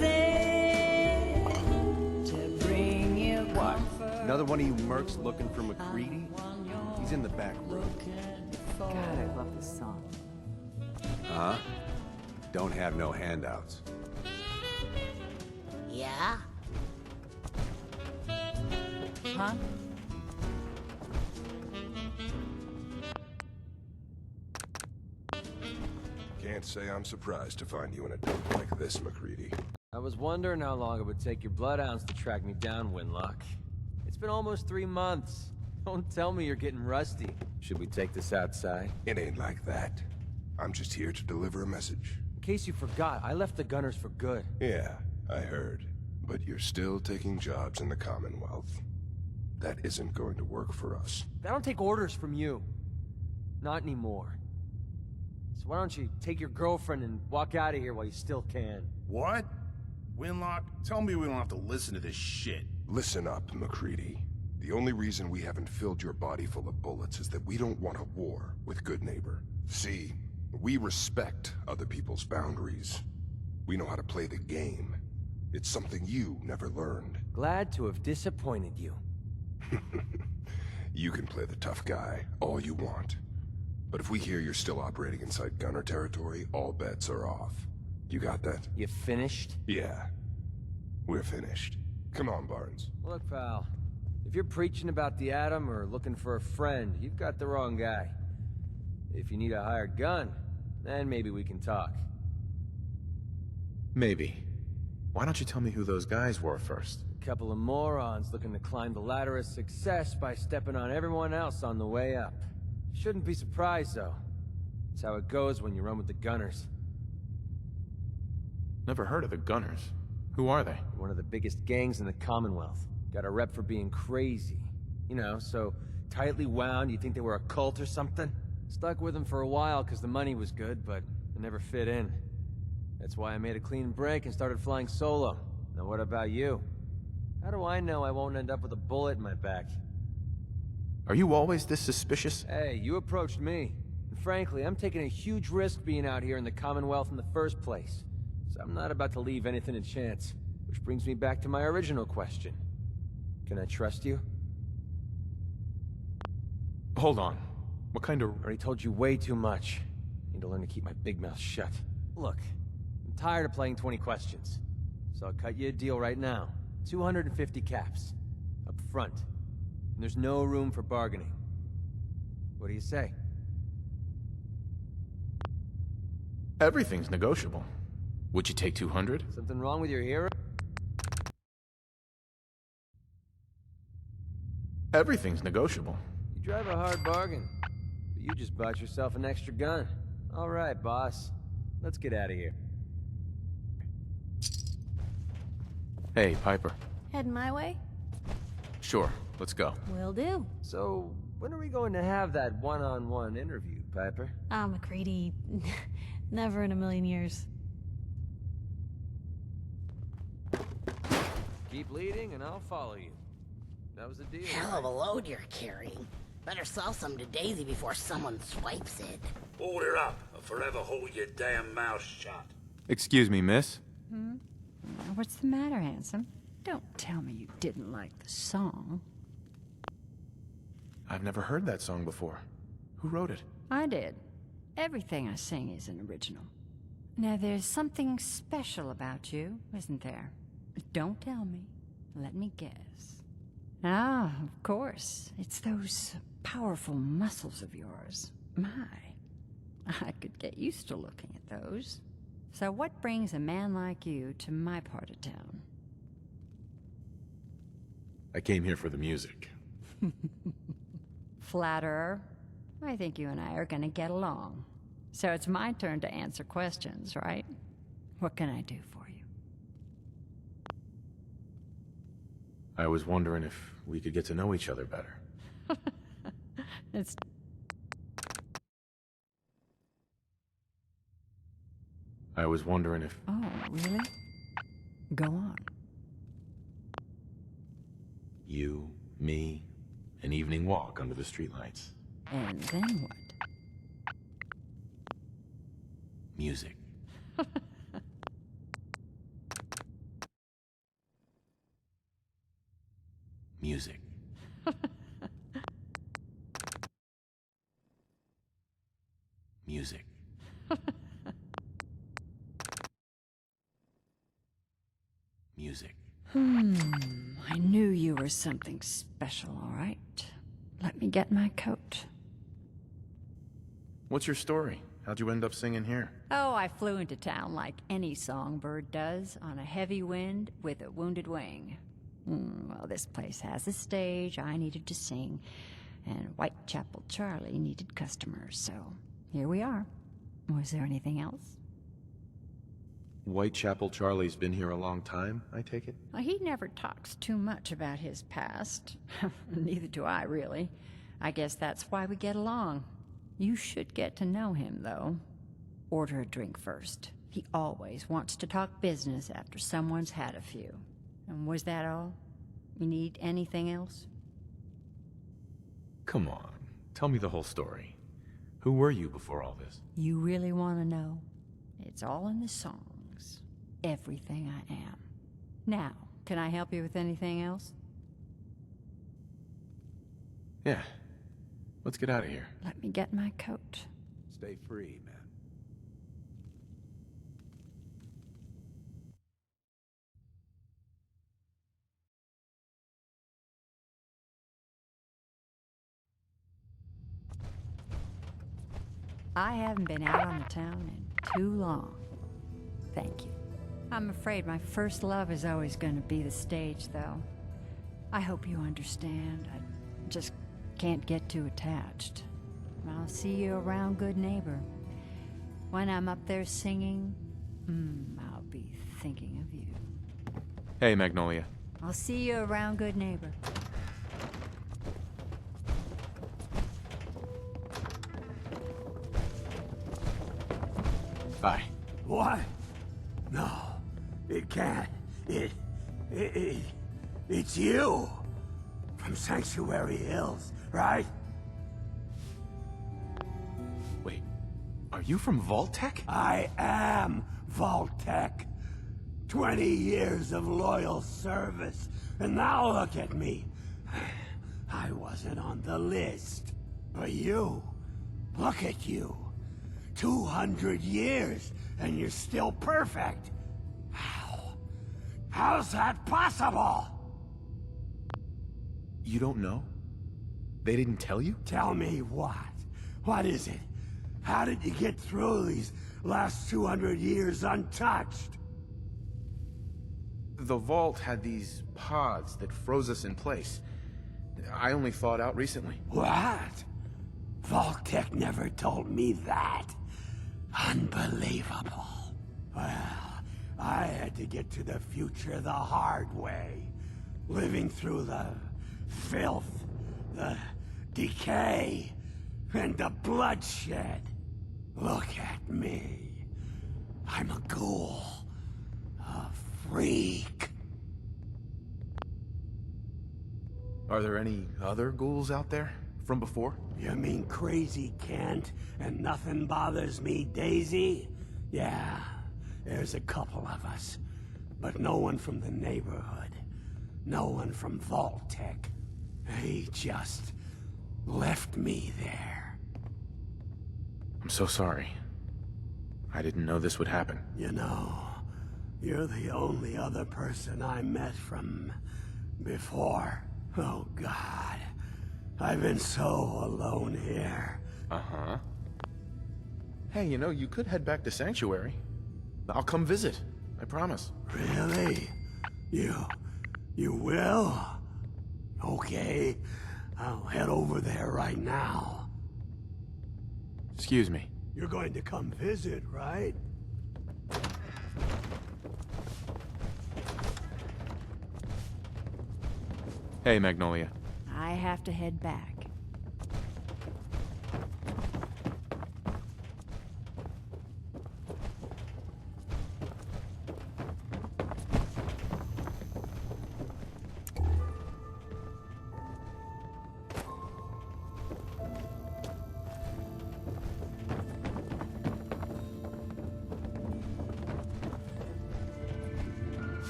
to bring you comfort, Another one of you mercs looking for MacReady? He's in the back room. God, I love this song. Huh? Don't have no handouts. Yeah? Huh? Can't say I'm surprised to find you in a dump like this, MacReady. I was wondering how long it would take your bloodhounds to track me down, Winlock. It's been almost 3 months. Don't tell me you're getting rusty. Should we take this outside? It ain't like that. I'm just here to deliver a message. In case you forgot, I left the Gunners for good. Yeah, I heard. But you're still taking jobs in the Commonwealth. That isn't going to work for us. I don't take orders from you. Not anymore. So why don't you take your girlfriend and walk out of here while you still can? What? Winlock, tell me we don't have to listen to this shit. Listen up, MacReady. The only reason we haven't filled your body full of bullets is that we don't want a war with Good Neighbor. See, we respect other people's boundaries. We know how to play the game. It's something you never learned. Glad to have disappointed you. You can play the tough guy all you want. But if we hear you're still operating inside Gunner territory, all bets are off. You got that? You finished? Yeah. We're finished. Come on, Barnes. Look, pal. If you're preaching about the atom or looking for a friend, you've got the wrong guy. If you need a hired gun, then maybe we can talk. Maybe. Why don't you tell me who those guys were first? A couple of morons looking to climb the ladder of success by stepping on everyone else on the way up. Shouldn't be surprised, though. It's how it goes when you run with the Gunners. Never heard of the Gunners. Who are they? One of the biggest gangs in the Commonwealth. Got a rep for being crazy. You know, so tightly wound you'd think they were a cult or something. Stuck with them for a while because the money was good, but it never fit in. That's why I made a clean break and started flying solo. Now what about you? How do I know I won't end up with a bullet in my back? Are you always this suspicious? Hey, you approached me. And frankly, I'm taking a huge risk being out here in the Commonwealth in the first place. So I'm not about to leave anything to chance. Which brings me back to my original question. Can I trust you? Hold on. What kind of... I already told you way too much. I need to learn to keep my big mouth shut. Look, I'm tired of playing 20 questions. So I'll cut you a deal right now. 250 caps. Up front. And there's no room for bargaining. What do you say? Everything's negotiable. Would you take 200? Something wrong with your hero? Everything's negotiable. You drive a hard bargain. But you just bought yourself an extra gun. All right, boss. Let's get out of here. Hey, Piper. Heading my way? Sure, let's go. Will do. So, when are we going to have that one-on-one interview, Piper? MacCready. Never in a million years. Keep leading and I'll follow you. That was the deal. Hell of a load you're carrying. Better sell some to Daisy before someone swipes it. Hold her up, or forever hold your damn mouth shut. Excuse me, miss. What's the matter, handsome? Don't tell me you didn't like the song. I've never heard that song before. Who wrote it? I did. Everything I sing is an original. Now, there's something special about you, isn't there? Don't tell me. Let me guess. Ah, of course. It's those powerful muscles of yours. My, I could get used to looking at those. So what brings a man like you to my part of town? I came here for the music. Flatterer. I think you and I are gonna get along. So it's my turn to answer questions, right? What can I do for you? I was wondering if we could get to know each other better. It's... I was wondering if... Oh, really? Go on. You, me, an evening walk under the streetlights. And then what? Music. Music. Music. Music. I knew you were something special, all right. Let me get my coat. What's your story? How'd you end up singing here? Oh, I flew into town like any songbird does, on a heavy wind with a wounded wing. Well, this place has a stage, I needed to sing, and Whitechapel Charlie needed customers, so here we are. Was there anything else? Whitechapel Charlie's been here a long time, I take it? Well, he never talks too much about his past. Neither do I, really. I guess that's why we get along. You should get to know him, though. Order a drink first. He always wants to talk business after someone's had a few. And was that all? You need anything else? Come on, tell me the whole story. Who were you before all this? You really want to know? It's all in the songs. Everything I am. Now, can I help you with anything else? Yeah. Let's get out of here. Let me get my coat. Stay free, man. I haven't been out on the town in too long. Thank you. I'm afraid my first love is always going to be the stage, though. I hope you understand. I just can't get too attached. I'll see you around, good neighbor. When I'm up there singing, I'll be thinking of you. Hey, Magnolia. I'll see you around, good neighbor. Bye. What? No, it can't. It's you. From Sanctuary Hills, right? Wait, are you from Vault-Tec? I am Vault-Tec. 20 years of loyal service, and now look at me. I wasn't on the list. But you, look at you. 200 years, and you're still perfect. How's that possible? You don't know? They didn't tell you? Tell me what? What is it? How did you get through these last 200 years untouched? The vault had these pods that froze us in place. I only thawed out recently. What? Vault-Tec never told me that. Unbelievable. Well, I had to get to the future the hard way. Living through the filth, the decay, and the bloodshed. Look at me. I'm a ghoul. A freak. Are there any other ghouls out there from before? You mean Crazy Kent and Nothing Bothers Me Daisy? Yeah, there's a couple of us. But no one from the neighborhood. No one from Vault-Tec. They just left me there. I'm so sorry. I didn't know this would happen. You know, you're the only other person I met from before. Oh, God. I've been so alone here. Uh-huh. Hey, you know, you could head back to Sanctuary. I'll come visit. I promise. Really? You will? Okay. I'll head over there right now. Excuse me. You're going to come visit, right? Hey, Magnolia. I have to head back.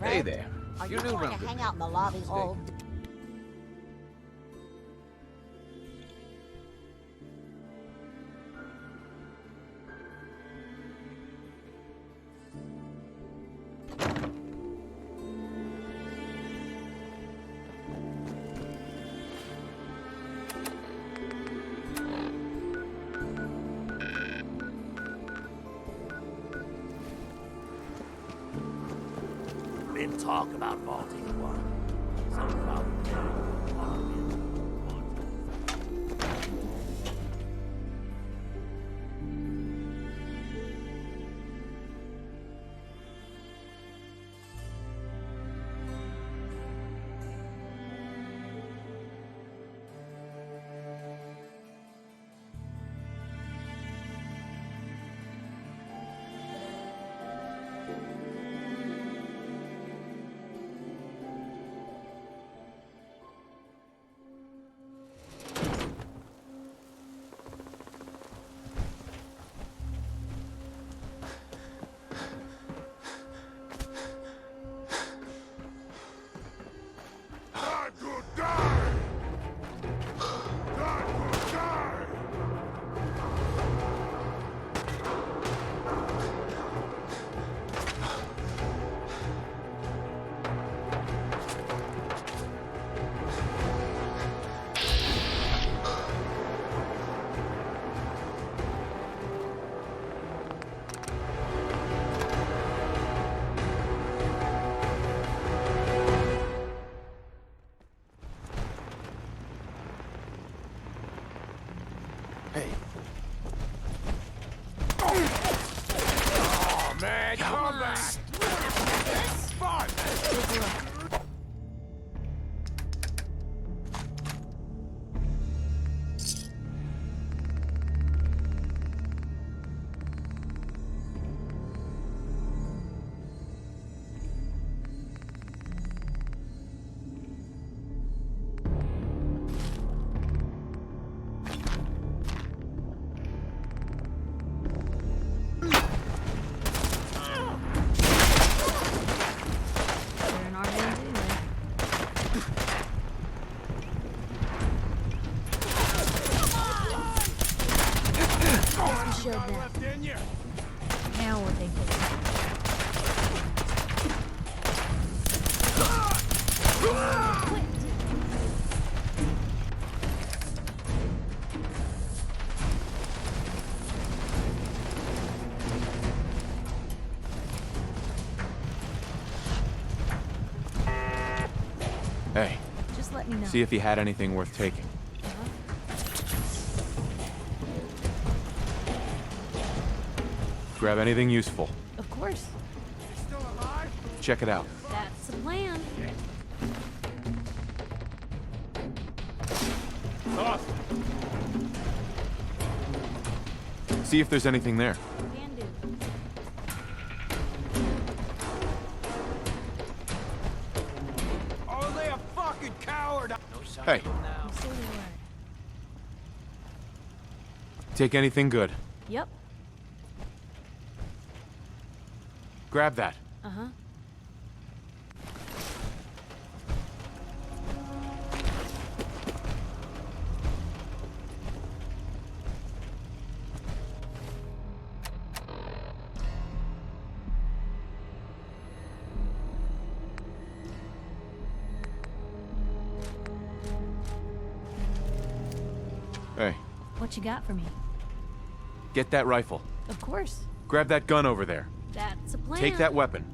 Hey there. Are you going to hang out in the lobby all Been talk about vaulting one. Some problem. Hey. Oh, man, come back! Fun! They're in our hands anyway. We showed them. Now what they Hey, Just let me know. see if he had anything worth taking. Grab anything useful. Of course. Check it out. That's the plan. See if there's anything there. Can do. Only a fucking coward! Hey, You say the word. take anything good. Yep. Grab that. Uh-huh. Hey, What you got for me? get that rifle. Of course. Grab that gun over there. That's a plan. Take that weapon.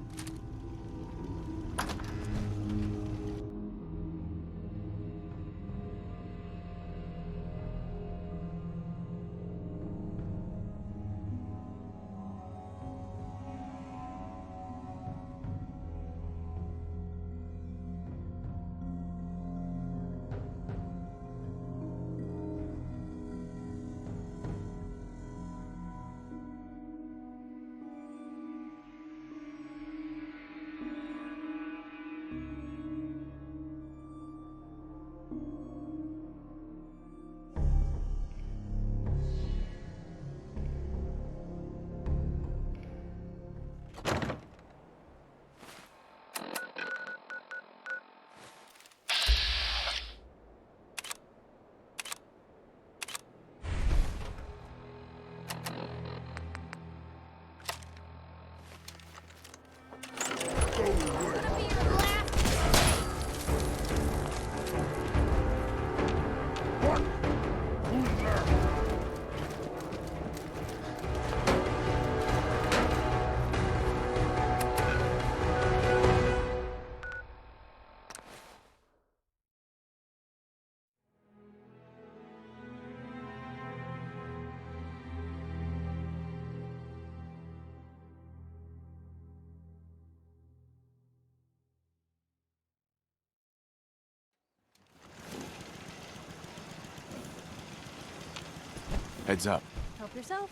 Heads up. Help yourself.